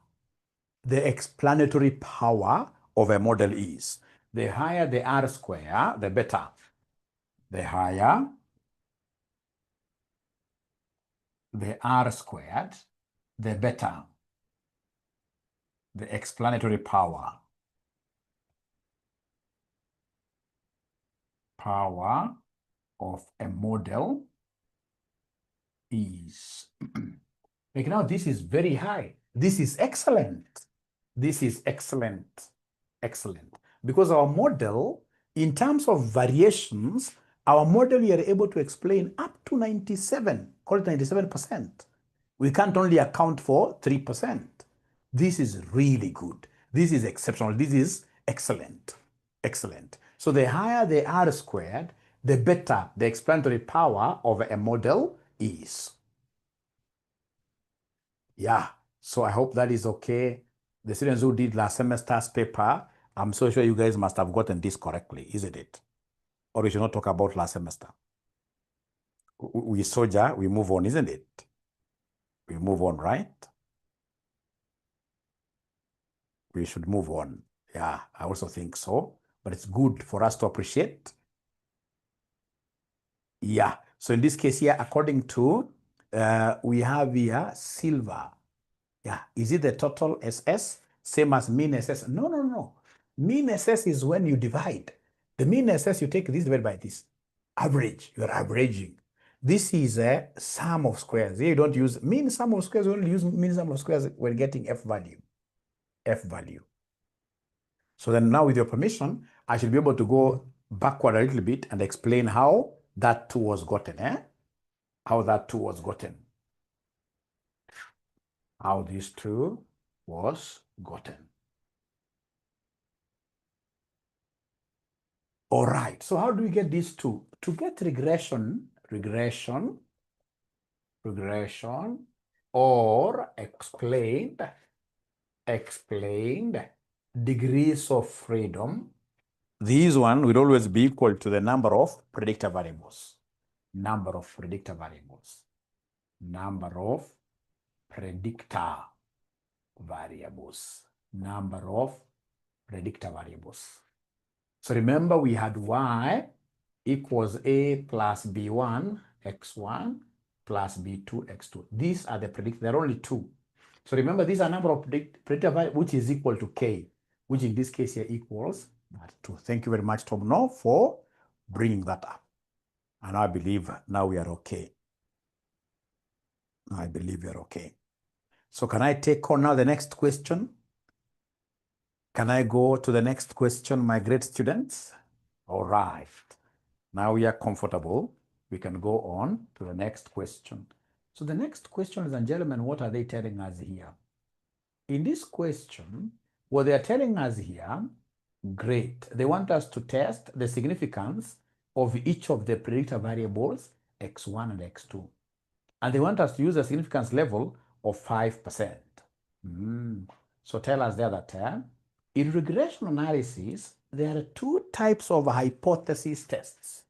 the explanatory power of a model is. The higher the R square, the better. The higher the R squared, the better the explanatory power of a model is. Like now, this is very high. This is excellent. Excellent. Because our model, in terms of variations, Our model, we are able to explain up to 97, call it 97%. We can't only account for 3%. This is really good. This is exceptional. This is excellent. Excellent. So the higher the R squared, the better the explanatory power of a model is. Yeah, so I hope that is okay. The students who did last semester's paper, I'm so sure you guys must have gotten this correctly, isn't it? Or we should not talk about last semester. We soldier, we move on, isn't it? We move on, right? We should move on. Yeah, I also think so. But it's good for us to appreciate. Yeah, so in this case here, according to, we have here silver. Yeah, is it the total SS? Same as mean SS? No, no, no. Mean SS is when you divide. The mean SS, you take this divided by this. Average, you're averaging. This is a sum of squares. Here you don't use mean sum of squares, you only use mean sum of squares when getting F value. F value. So then now with your permission, I should be able to go backward a little bit and explain how that 2 was gotten, How that 2 was gotten. How this 2 was gotten. All right, so how do we get these 2? To get regression, or explained degrees of freedom, these one will always be equal to the number of predictor variables. Number of predictor variables. Number of predictor variables. Number of predictor variables. So remember we had y equals a plus b1 x1 plus b2 x2. These are the predictors. There are only 2. So remember these are number of predictor variables which is equal to k, which in this case here equals that 2. Thank you very much, Tom, no, for bringing that up. And I believe now we are okay. I believe we are okay. So can I take on now the next question? Can I go to the next question, my great students? All right. Now we are comfortable. We can go on to the next question. So the next question, ladies and gentlemen, what are they telling us here? In this question, what they are telling us here, great. They want us to test the significance of each of the predictor variables, x1 and x2. And they want us to use a significance level of 5%. So tell us the other term. In regression analysis, there are 2 types of hypothesis tests.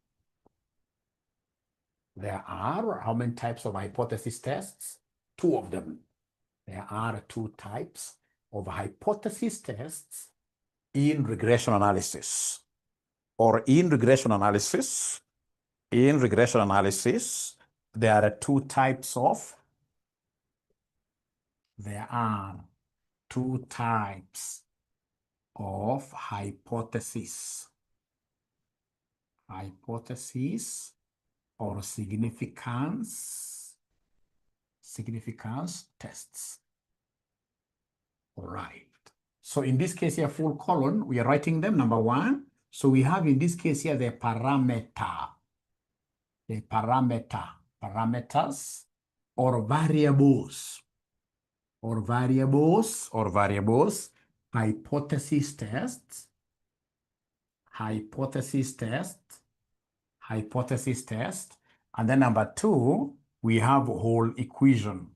There are how many types of hypothesis tests? 2 of them. There are 2 types of hypothesis tests in regression analysis. Or in regression analysis, there are 2 types of, hypothesis. Hypothesis or significance tests. All right. So in this case here, full colon, we are writing them, number 1. So we have in this case here the parameters or variables, hypothesis tests, and then number 2, we have whole equation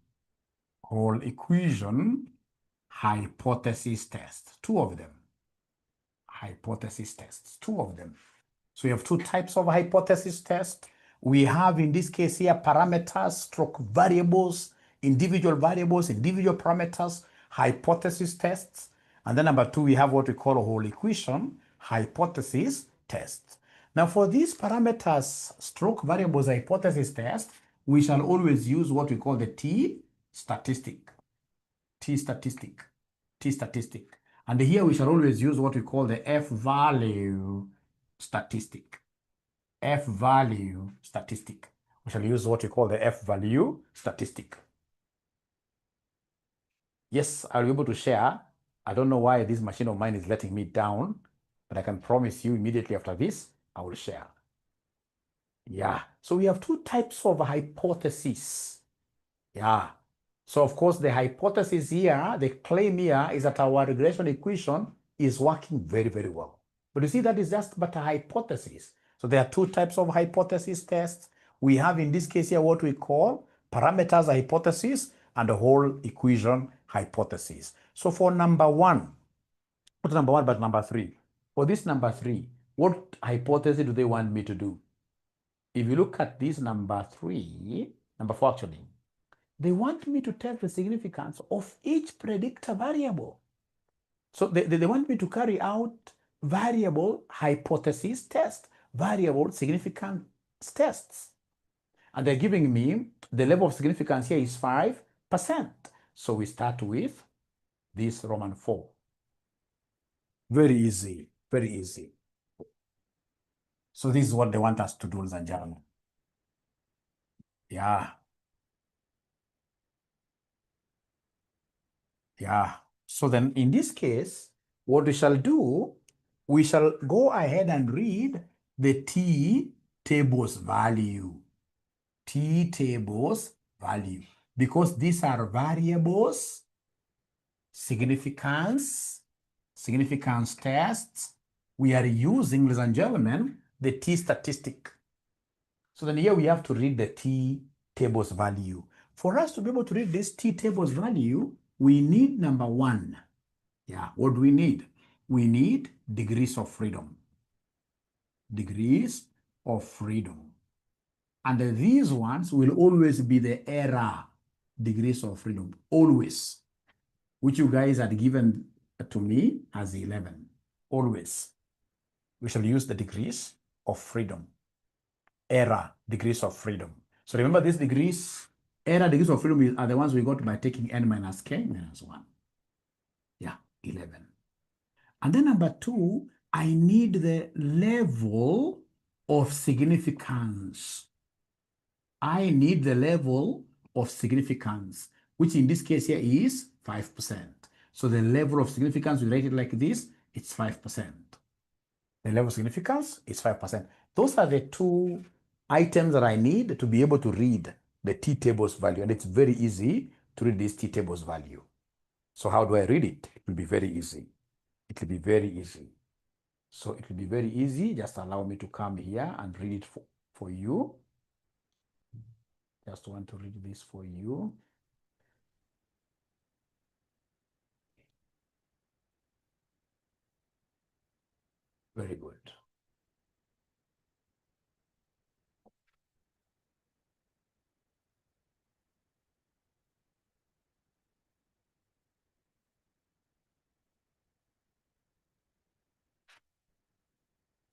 hypothesis test, 2 of them. Hypothesis tests, 2 of them. So we have 2 types of hypothesis tests. We have in this case here parameters, stroke variables, individual parameters, hypothesis tests. And then number 2, we have what we call a whole equation hypothesis test. Now for these parameters, stroke variables, hypothesis test, we shall always use what we call the T statistic. And here we shall always use what we call the F value statistic. We shall use what we call the F value statistic. Yes, I'll be able to share. I don't know why this machine of mine is letting me down, but I can promise you immediately after this, I will share. Yeah. So we have two types of hypotheses. Yeah. So of course, the hypothesis here, the claim here is that our regression equation is working very, very well. But you see, that is just but a hypothesis. So there are two types of hypothesis tests. We have in this case here what we call parameters hypothesis and the whole equation hypothesis. So for number one, not number one, but number three. For this number three, what hypothesis do they want me to do? If you look at this number four actually, they want me to test the significance of each predictor variable. So they want me to carry out variable hypothesis test, variable significance tests. And they're giving me the level of significance here is 5%. So we start with this Roman 4. Very easy, very easy. So this is what they want us to do, ladies and gentlemen. Yeah. Yeah. So then in this case, what we shall do, we shall go ahead and read the T tables value. T tables value. Because these are variables, significance tests. We are using, ladies and gentlemen, the T statistic. So then here we have to read the T tables value. For us to be able to read this T tables value, we need number one. Yeah, what do we need? We need degrees of freedom. Degrees of freedom. And these ones will always be the error degrees of freedom, always, which you guys had given to me as 11, always. We shall use the degrees of freedom, error degrees of freedom. So remember these degrees, error degrees of freedom are the ones we got by taking n minus k minus 1. Yeah, 11. And then number two, I need the level of significance. I need the level of significance, which in this case here is 5%. So the level of significance, we write it like this, it's 5%. The level of significance is 5%. Those are the two items that I need to be able to read the T tables value. And it's very easy to read this T tables value. So how do I read it? It will be very easy. It will be very easy. So it will be very easy. Just allow me to come here and read it for you. Just want to read this for you. Very good.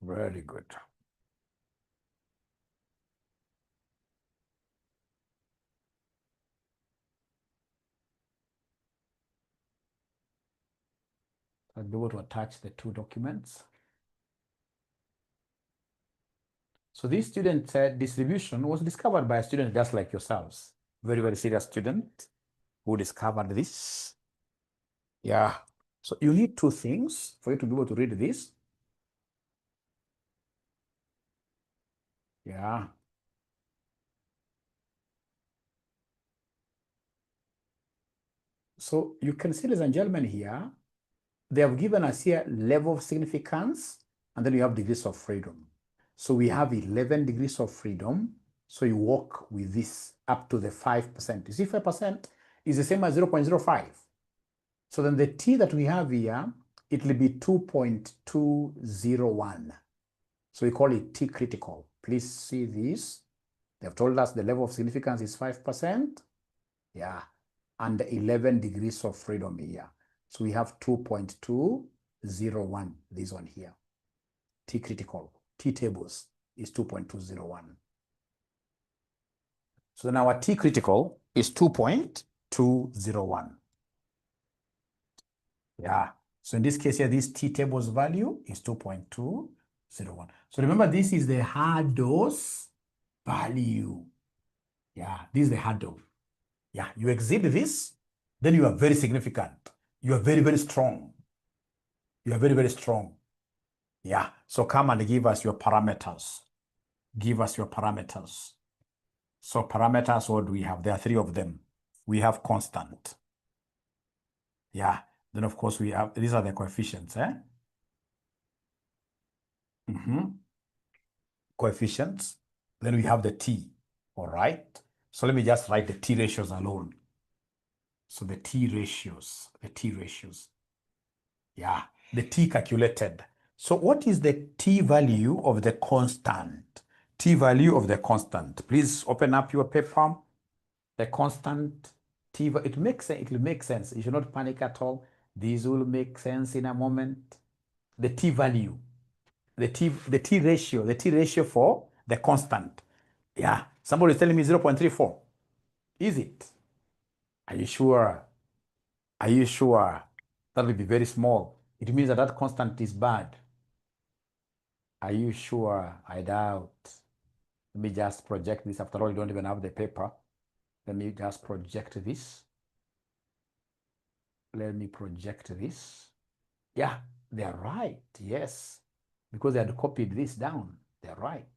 Very good. I'll be able to attach the two documents. So this student distribution was discovered by a student just like yourselves. Very, very serious student who discovered this. Yeah. So you need two things for you to be able to read this. Yeah. So you can see, ladies and gentlemen, here, they have given us here level of significance, and then you have degrees of freedom. So we have 11 degrees of freedom. So you work with this up to the 5%. You see 5% is the same as 0.05. So then the T that we have here, it will be 2.201. So we call it T critical. Please see this. They've told us the level of significance is 5%. Yeah. And 11 degrees of freedom here. So we have 2.201, this one here. T critical, T tables is 2.201. So then our T critical is 2.201. Yeah. So in this case here, this T tables value is 2.201. So remember, this is the hard dose value. Yeah, this is the hard dose. Yeah, you exceed this, then you are very significant. You are very, very strong. You are very, very strong. Yeah, so come and give us your parameters. give us your parameters. So parameters, what do we have? There are 3 of them. We have constant. Yeah. Then, of course, we have, these are the coefficients, Coefficients. Then we have the t, all right? So let me just write the t ratios alone. So the t ratios. Yeah, the t calculated. So what is the t value of the constant? T value of the constant. Please open up your paper. The constant t, it will make sense. You should not panic at all. These will make sense in a moment. The t value, the t ratio for the constant. Yeah, somebody is telling me 0.34. Is it? Are you sure? Are you sure? That will be very small. It means that that constant is bad. Are you sure? I doubt. Let me just project this. After all, you don't even have the paper. Let me just project this. Let me project this. Yeah, they're right. Yes. Because they had copied this down. They're right.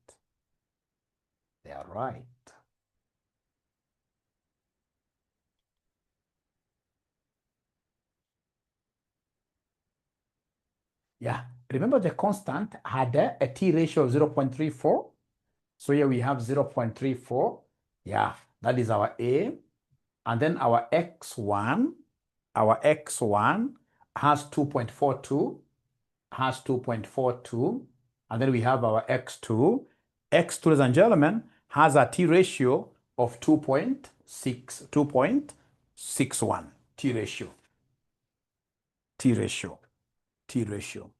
They are right. Yeah. Remember the constant had a t ratio of 0.34. So here we have 0.34. Yeah, that is our A. And then our x1 has 2.42, and then we have our x2. X2, ladies and gentlemen, has a t ratio of 2.61, t ratio.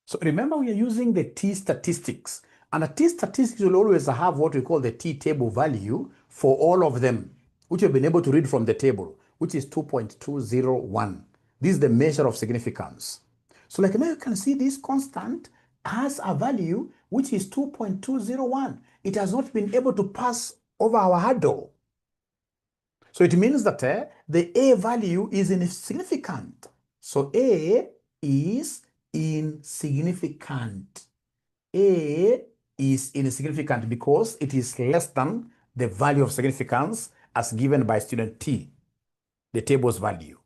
So remember, we are using the t statistics, and the t statistics will always have what we call the t table value for all of them, which you've been able to read from the table, which is 2.201. This is the measure of significance. So like now you can see this constant has a value which is 2.201. It has not been able to pass over our hurdle. So it means that the A value is insignificant. So A is insignificant. A is insignificant because it is less than the value of significance as given by student T, the table's value.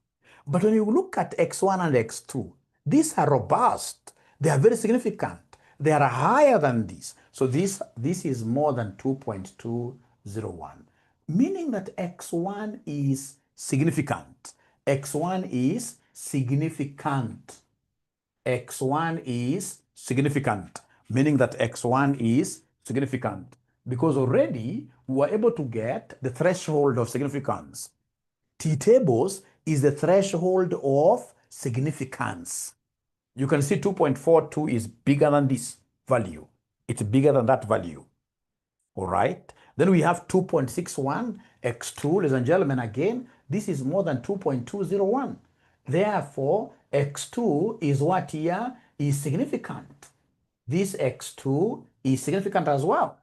But when you look at x1 and x2, these are robust. They are very significant. They are higher than this. So this is more than 2.201, meaning that x1 is significant. X1 is significant. X1 is significant, meaning that X1 is significant because already we were able to get the threshold of significance. T-tables is the threshold of significance. You can see 2.42 is bigger than this value. It's bigger than that value. All right. Then we have 2.61 x2, ladies and gentlemen. Again, this is more than 2.201. Therefore, x2 is what here is significant. This x2 is significant as well.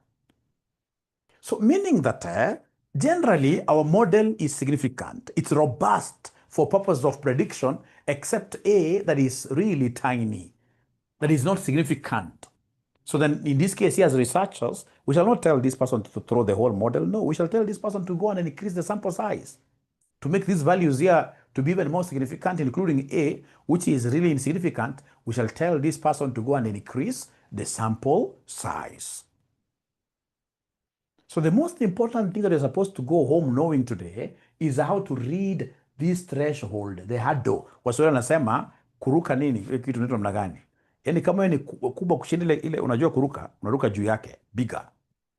So meaning that generally our model is significant. It's robust for purpose of prediction, except A that is really tiny, that is not significant. So then in this case here as researchers, we shall not tell this person to throw the whole model. No, we shall tell this person to go on and increase the sample size to make these values here to be even more significant, including A, which is really insignificant. We shall tell this person to go and increase the sample size. So the most important thing that you're supposed to go home knowing today is how to read this threshold, the hurdle. Waswahili wanasema kuruka nini, kitu inaitwa namna gani? Yaani kama ni kubwa kushinda ile unajua kuruka, unaruka juu yake, bigger.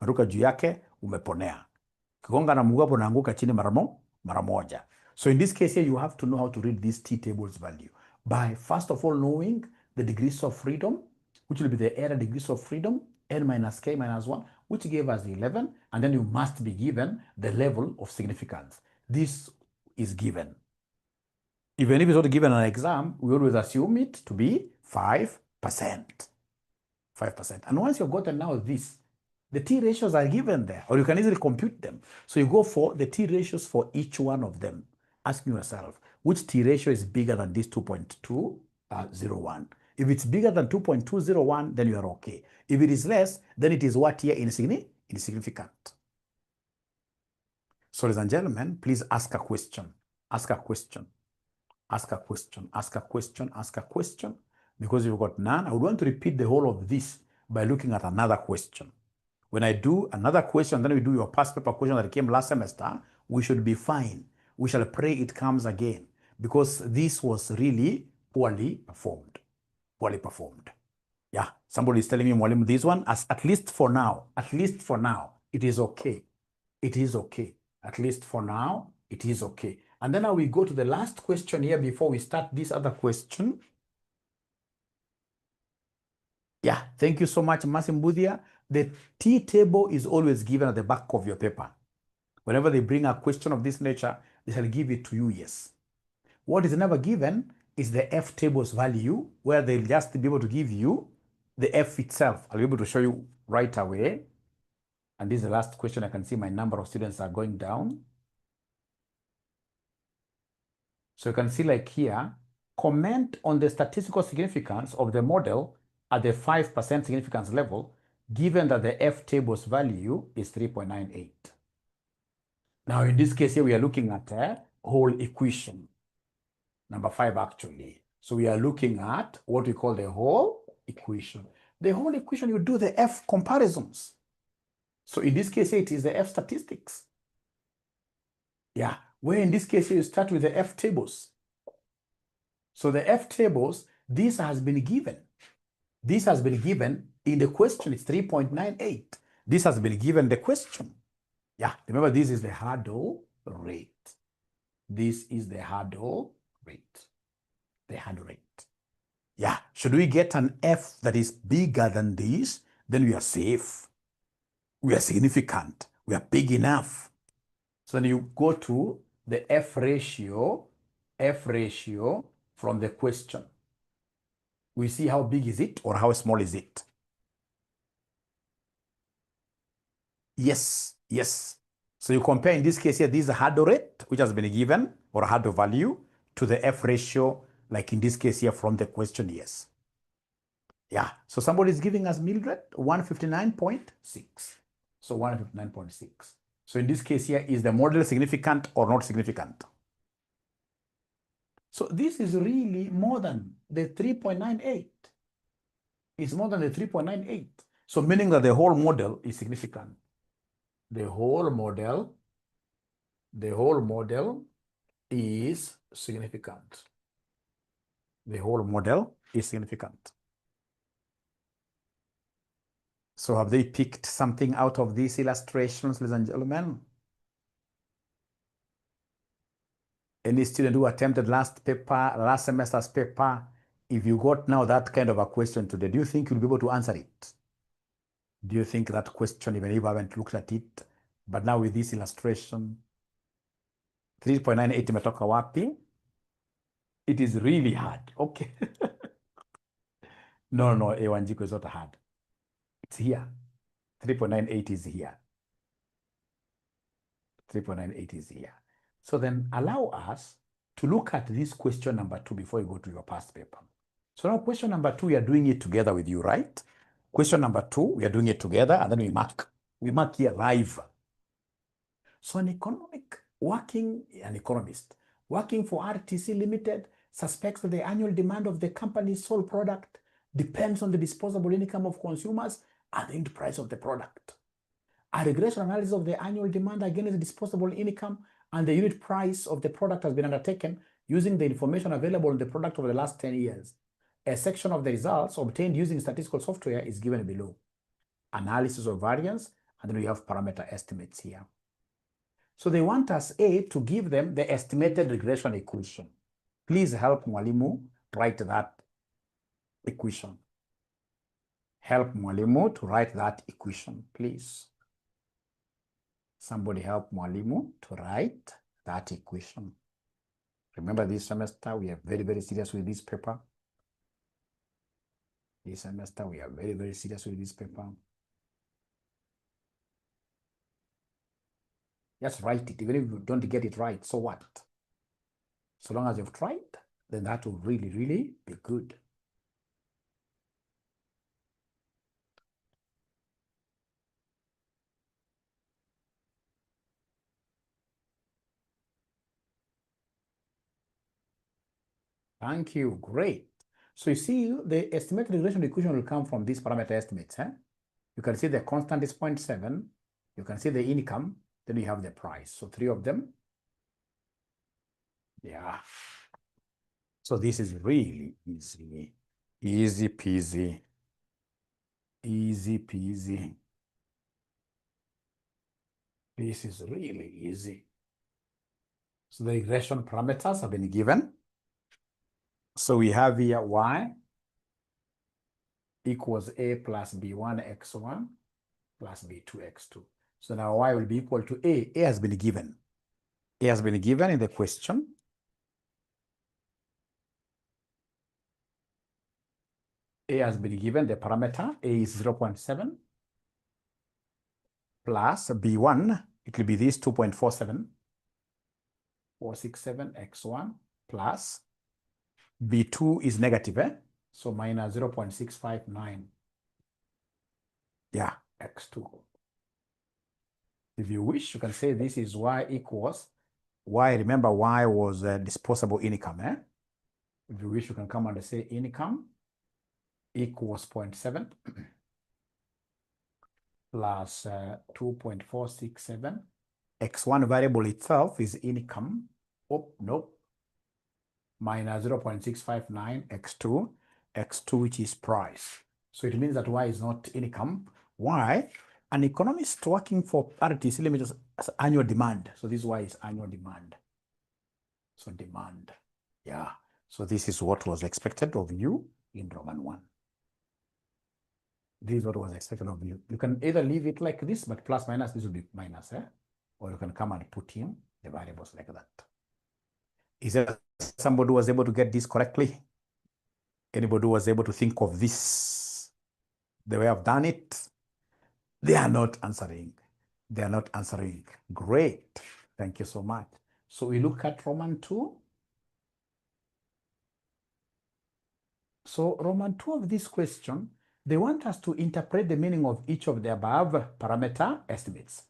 Unaruka juu yake, umeponea. Kigonga na mguu hapo unaanguka chini mara moja. So in this case here, you have to know how to read this t-table's value by first of all knowing the degrees of freedom, which will be the error degrees of freedom, n minus k minus 1, which gave us 11, and then you must be given the level of significance. This is given. Even if it's not given an exam, we always assume it to be 5%. 5%. And once you've gotten now this, the t ratios are given there, or you can easily compute them. So you go for the t ratios for each one of them, asking yourself, which t ratio is bigger than this 2.201? If it's bigger than 2.201, then you are okay. If it is less, then it is what here? Insignificant. So, ladies and gentlemen, please ask a question. Ask a question. Ask a question. Ask a question. Ask a question. Because you've got none, I would want to repeat the whole of this by looking at another question. When I do another question, then we do your past paper question that came last semester, we should be fine. We shall pray it comes again, because this was really poorly performed. Poorly performed. Yeah, somebody is telling me, Mwalimu, this one, at least for now, it is okay. It is okay. At least for now, it is okay. And then now we go to the last question here before we start this other question. Yeah, thank you so much, Masimbudia. The T table is always given at the back of your paper. Whenever they bring a question of this nature, they shall give it to you, yes. What is never given is the F table's value, where they'll just be able to give you the F itself. I'll be able to show you right away. And this is the last question. I can see my number of students are going down. So you can see, like here, comment on the statistical significance of the model at the 5% significance level, given that the F table's value is 3.98. Now, in this case here, we are looking at a whole equation, number 5 actually. So we are looking at what we call the whole equation. The whole equation, you do the F comparisons. So in this case, it is the F statistics. Yeah, where in this case, you start with the F tables. So the F tables, this has been given. This has been given in the question, it's 3.98. This has been given the question. Yeah, remember, this is the hurdle rate. This is the hurdle rate. The hurdle rate. Yeah, should we get an F that is bigger than this, then we are safe. We are significant. We are big enough. So then you go to the F ratio from the question. We see how big is it or how small is it? Yes, yes. So you compare, in this case here, this is a hurdle rate, which has been given, or a hurdle value, to the F ratio, like in this case here from the question, yes. Yeah, so somebody is giving us Mildred 159.6. So 159.6. So in this case here, is the model significant or not significant? So this is really more than the 3.98. It's more than the 3.98. So meaning that the whole model is significant. The whole model is significant. The whole model is significant. So have they picked something out of these illustrations, ladies and gentlemen? Any student who attempted last semester's paper, if you got now that kind of a question today, do you think you'll be able to answer it? Do you think that question, even if you haven't looked at it, but now with this illustration, 3.98 imetoka wapi? It is really hard. Okay. No, A1G is not hard. It's here. 3.98 is here. 3.98 is here. So then allow us to look at this question number 2 before you go to your past paper. So now question number 2, we are doing it together with you, right? Question number 2, we are doing it together, and then we mark. We mark here live. So an economist working for RTC Limited suspects that the annual demand of the company's sole product depends on the disposable income of consumers and the unit price of the product. A regression analysis of the annual demand against the disposable income and the unit price of the product has been undertaken using the information available on the product over the last 10 years. A section of the results obtained using statistical software is given below. Analysis of variance, and then we have parameter estimates here. So they want us, A, to give them the estimated regression equation. Please help Mwalimu write that equation. Help Mwalimu to write that equation, please. Somebody help Mwalimu to write that equation. Remember, this semester, we are very, very serious with this paper. This semester, we are very, very serious with this paper. Just write it, even if you don't get it right, so what? So long as you've tried, then that will really, really be good. Thank you. Great. So you see, the estimated regression equation will come from these parameter estimates. You can see the constant is 0.7. You can see the income. Then you have the price. So 3 of them. Yeah. So this is really easy. Easy peasy. Easy peasy. This is really easy. So the regression parameters have been given. So we have here y equals a plus b1 x1 plus b2 x2. So now y will be equal to a. A has been given. A has been given in the question. A has been given the parameter. A is 0.7 plus b1. It will be this 2.47. 467 x1 plus b2 is negative, so minus 0.659. Yeah, x2. If you wish, you can say this is y equals y. Remember, y was disposable income. If you wish, you can come and say income equals 0.7 plus 2.467. X1 variable itself is income. Oh, no. Minus 0.659 x2, x2 which is price. So it means that y is not income. Why? An economist working for RTC Limited as annual demand. So this y is annual demand. So demand. Yeah. So this is what was expected of you in Roman 1. This is what was expected of you. You can either leave it like this, but plus minus, this will be minus, or you can come and put in the variables like that. Is there somebody who was able to get this correctly? Anybody who was able to think of this, the way I've done it? They are not answering. They are not answering. Great. Thank you so much. So we look at Roman 2. So Roman 2 of this question, they want us to interpret the meaning of each of the above parameter estimates.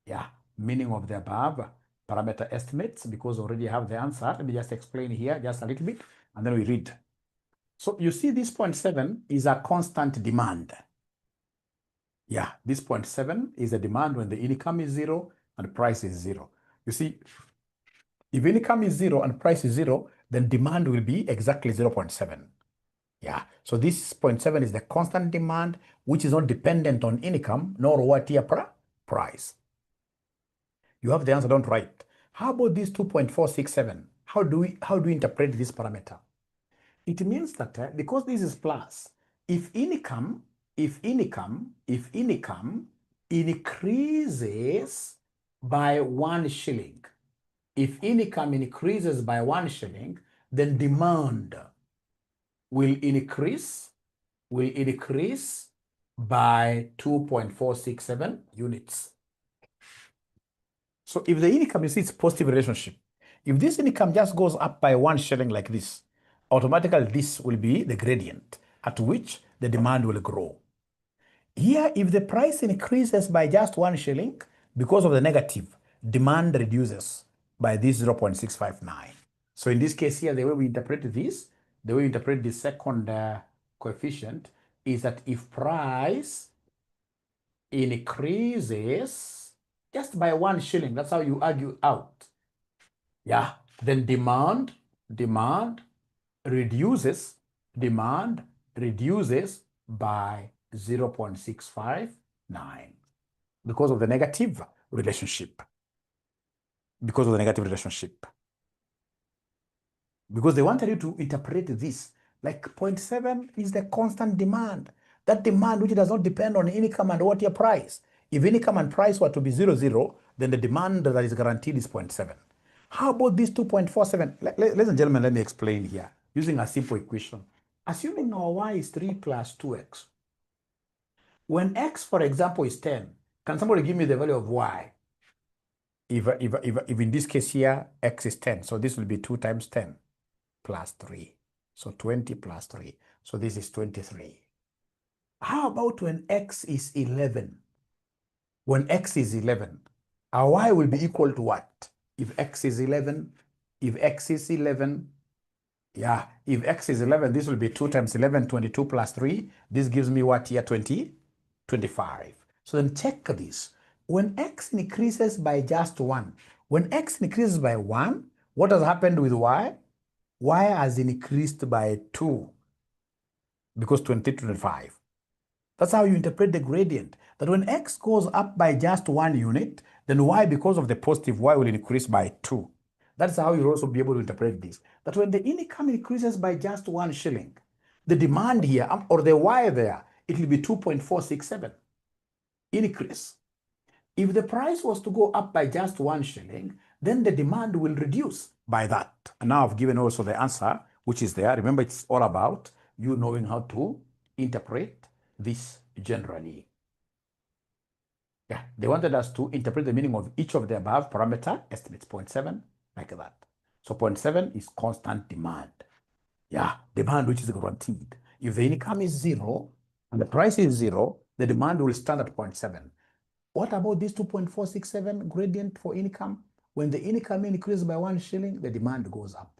Yeah, meaning of the above parameter estimates, because already have the answer. Let me just explain here just a little bit, and then we read. So you see this 0.7 is a constant demand. Yeah, this 0.7 is a demand when the income is 0 and price is 0. You see, if income is 0 and price is 0, then demand will be exactly 0.7. Yeah, so this 0.7 is the constant demand, which is not dependent on income nor what year price. You have the answer, don't write. How about this 2.467? How do we interpret this parameter? It means that because this is plus, if income increases by 1 shilling, if income increases by 1 shilling, then demand will increase by 2.467 units. So if the income, you see, it's positive relationship. If this income just goes up by 1 shilling like this, automatically this will be the gradient at which the demand will grow. Here, if the price increases by just 1 shilling, because of the negative, demand reduces by this 0.659. So in this case here, the way we interpret this, the way we interpret the second coefficient is that if price increases just by 1 shilling, that's how you argue out. Yeah, then demand reduces by 0.659 because of the negative relationship. Because they wanted you to interpret this like 0.7 is the constant demand. That demand which does not depend on income and what your price. If income and price were to be 0, then the demand that is guaranteed is 0.7. How about this 2.47? Ladies and gentlemen, let me explain here using a simple equation. Assuming our y is 3 plus 2x. When x, for example, is 10, can somebody give me the value of y? If in this case here, x is 10, so this will be 2 times 10 plus 3. So 20 plus 3. So this is 23. How about when x is 11? When x is 11, our y will be equal to what? If x is 11, Yeah, if x is 11, this will be 2 times 11, 22 plus 3. This gives me what here? 20, 25. So then check this. When x increases by just 1, when x increases by 1, what has happened with y? Y has increased by 2 because 20, 25. That's how you interpret the gradient. That when x goes up by just 1 unit, then y, because of the positive, y will increase by 2. That's how you'll also be able to interpret this. That when the income increases by just 1 shilling, the demand here, or the y there, it will be 2.467 increase. If the price was to go up by just 1 shilling, then the demand will reduce by that. And now I've given also the answer, which is there. Remember, it's all about you knowing how to interpret this generally. Yeah, they wanted us to interpret the meaning of each of the above parameter, estimates 0.7, like that. So 0.7 is constant demand. Yeah, demand which is guaranteed. If the income is 0 and the price is 0, the demand will stand at 0.7. What about this 2.467 gradient for income? When the income increases by 1 shilling, the demand goes up.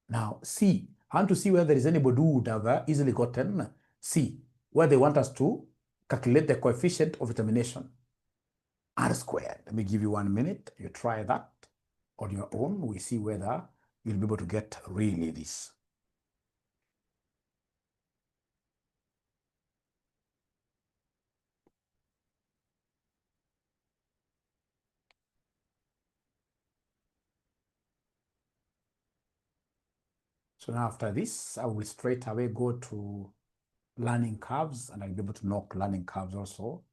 Now, C, I want to see whether there is anybody who would have easily gotten C, where they want us to calculate the coefficient of determination, R squared. Let me give you 1 minute. You try that on your own. We see whether you'll be able to get really this. So now after this, I will straight away go to learning curves, and I'll be able to knock learning curves also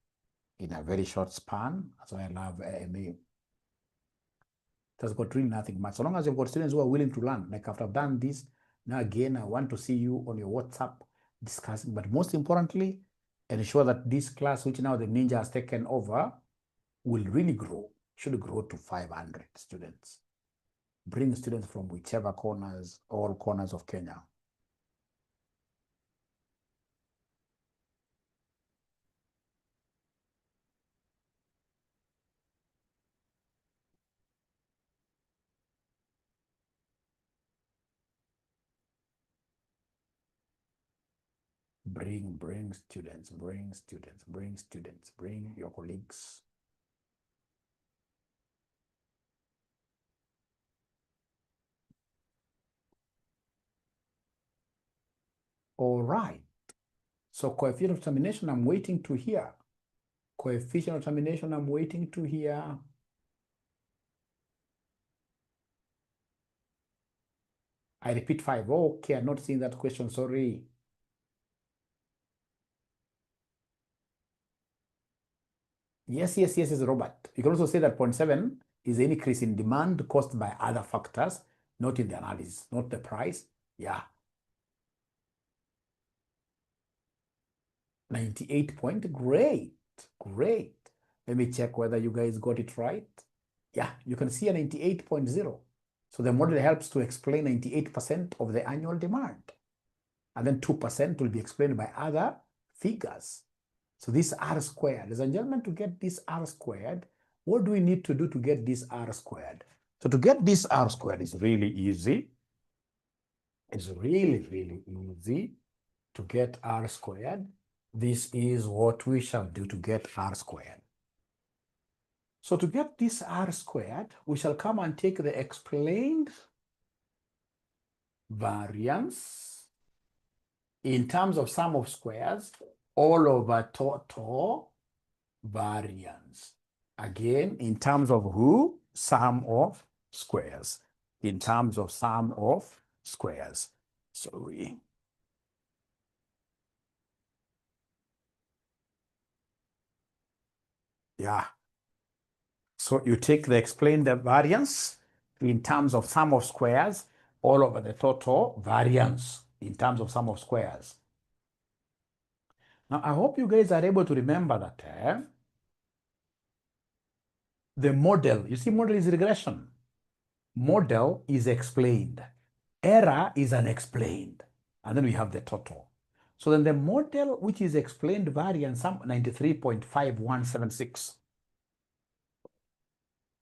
in a very short span. That's why I love AMA. It has got really nothing much. So long as you've got students who are willing to learn, like after I've done this, now again, I want to see you on your WhatsApp discussing, but most importantly, ensure that this class, which now the Ninja has taken over, will really grow, should grow to 500 students. Bring students from whichever corners, all corners of Kenya. Bring students, bring students, bring students, bring your colleagues. All right. So coefficient of determination, I'm waiting to hear. Coefficient of determination, I'm waiting to hear. I repeat 5. Okay, I'm not seeing that question, sorry. Yes, Robert. You can also say that 0.7 is an increase in demand caused by other factors, not in the analysis, not the price. Yeah. 98 point, great. Let me check whether you guys got it right. Yeah, you can see a 98.0. So the model helps to explain 98% of the annual demand. And then 2% will be explained by other figures. So this R squared, ladies and gentlemen, to get this R squared, what do we need to do to get this R squared? So to get this R squared is really easy. It's really easy to get R squared. This is what we shall do to get R squared. So to get this R squared, we shall come and take the explained variance in terms of sum of squares all over total variance. Again, in terms of who? Sum of squares. In terms of sum of squares. Sorry. Yeah. So you take the explained variance in terms of sum of squares all over the total variance in terms of sum of squares. Now, I hope you guys are able to remember that the model, you see, model is regression. Model is explained. Error is unexplained. And then we have the total. So then the model which is explained variance, 93.5176.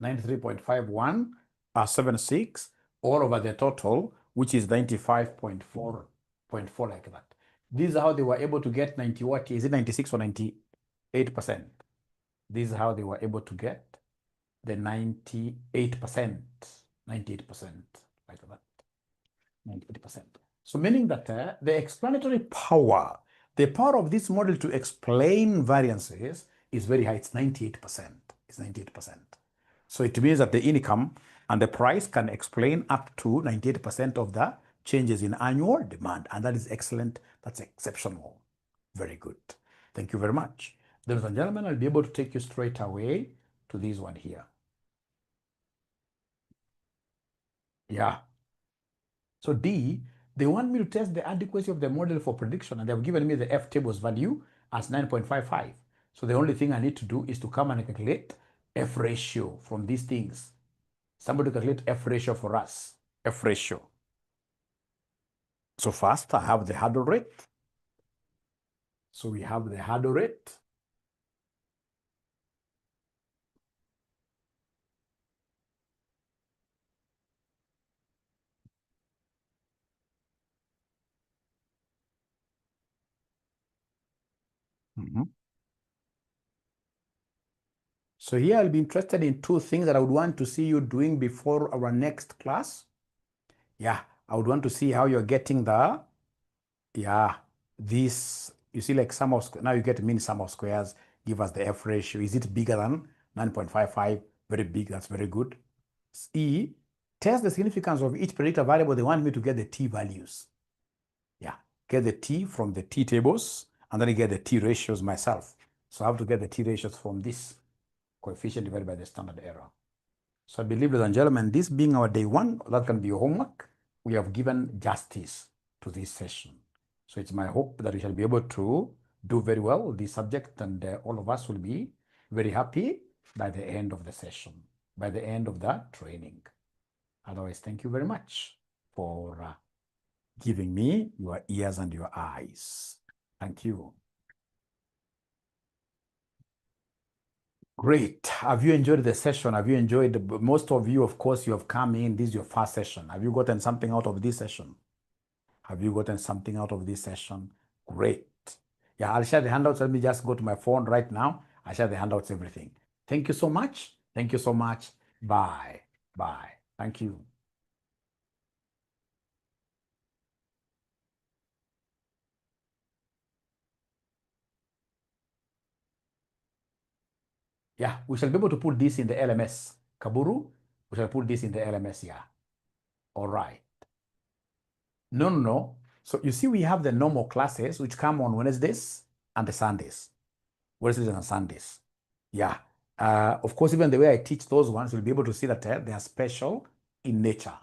93.5176 all over the total which is 95.4 like that. This is how they were able to get 90 what? Is it 96 or 98%? This is how they were able to get the 98%, 98%, like that, 98%. So meaning that the explanatory power, the power of this model to explain variances is very high. It's 98%. It's 98%. So it means that the income and the price can explain up to 98% of the changes in annual demand. And that is excellent. That's exceptional. Very good. Thank you very much. Ladies and gentlemen, I'll be able to take you straight away to this one here. Yeah. So D, they want me to test the adequacy of the model for prediction, and they've given me the F tables value as 9.55. So the only thing I need to do is to come and calculate F ratio from these things. Somebody calculate F ratio for us. F ratio. So first I have the hurdle rate. So we have the hurdle rate. So here I'll be interested in two things that I would want to see you doing before our next class. Yeah, I would want to see how you're getting the, this, you see like sum of, now you get mean sum of squares, give us the F ratio. Is it bigger than 9.55? Very big, that's very good. E, test the significance of each predictor variable. They want me to get the T values. Yeah, get the T from the T tables, and then I get the T ratios myself. So I have to get the T ratios from this coefficient divided by the standard error. So I believe, ladies and gentlemen, this being our day one, that can be your homework. We have given justice to this session. So it's my hope that we shall be able to do very well with this subject, and all of us will be very happy by the end of the session, by the end of the training. Otherwise, thank you very much for giving me your ears and your eyes. Thank you. Great. Have you enjoyed the session? Have you enjoyed, most of you, of course, you have come in, this is your first session. Have you gotten something out of this session? Have you gotten something out of this session? Great. Yeah, I'll share the handouts. Let me just go to my phone right now. I'll share the handouts, everything. Thank you so much. Thank you so much. Bye. Bye. Thank you. Yeah, we shall be able to put this in the LMS. Kaburu, we shall put this in the LMS, yeah. All right. No. So you see, we have the normal classes which come on Wednesdays and the Sundays. Wednesdays and Sundays. Yeah. Of course, even the way I teach those ones, you'll be able to see that they are special in nature.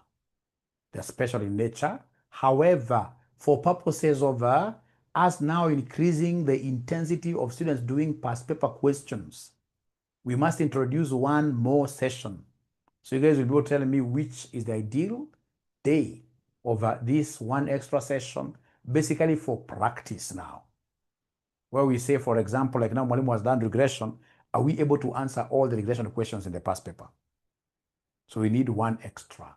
They're special in nature. However, for purposes of us now increasing the intensity of students doing past paper questions, we must introduce one more session. So you guys will be able to tell me which is the ideal day of this one extra session, basically for practice now. Where we say, for example, like now Mwalimu has done regression, are we able to answer all the regression questions in the past paper? So we need one extra.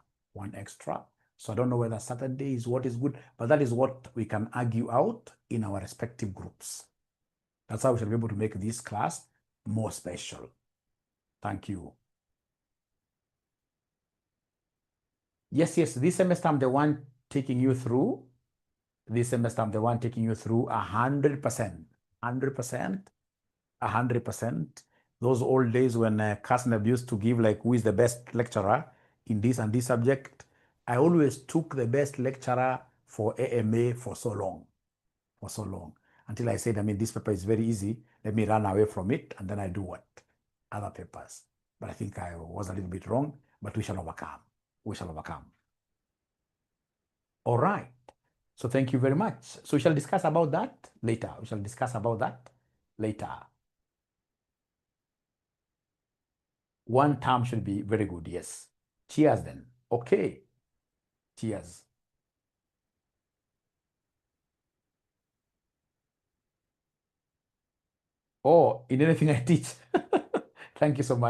So I don't know whether Saturday is what is good, but that is what we can argue out in our respective groups. That's how we shall be able to make this class more special. Thank you. Yes, this semester I'm the one taking you through. This semester I'm the one taking you through 100%. 100%. Those old days when Kasnev used to give like who is the best lecturer in this and this subject, I always took the best lecturer for AMA for so long, until I said, I mean, this paper is very easy. Let me run away from it, and then I do what? Other papers. But I think I was a little bit wrong, but we shall overcome. We shall overcome. All right. So thank you very much. So we shall discuss about that later. One term should be very good, yes. Cheers then. Okay. Cheers. Oh, in anything I teach. Thank you so much.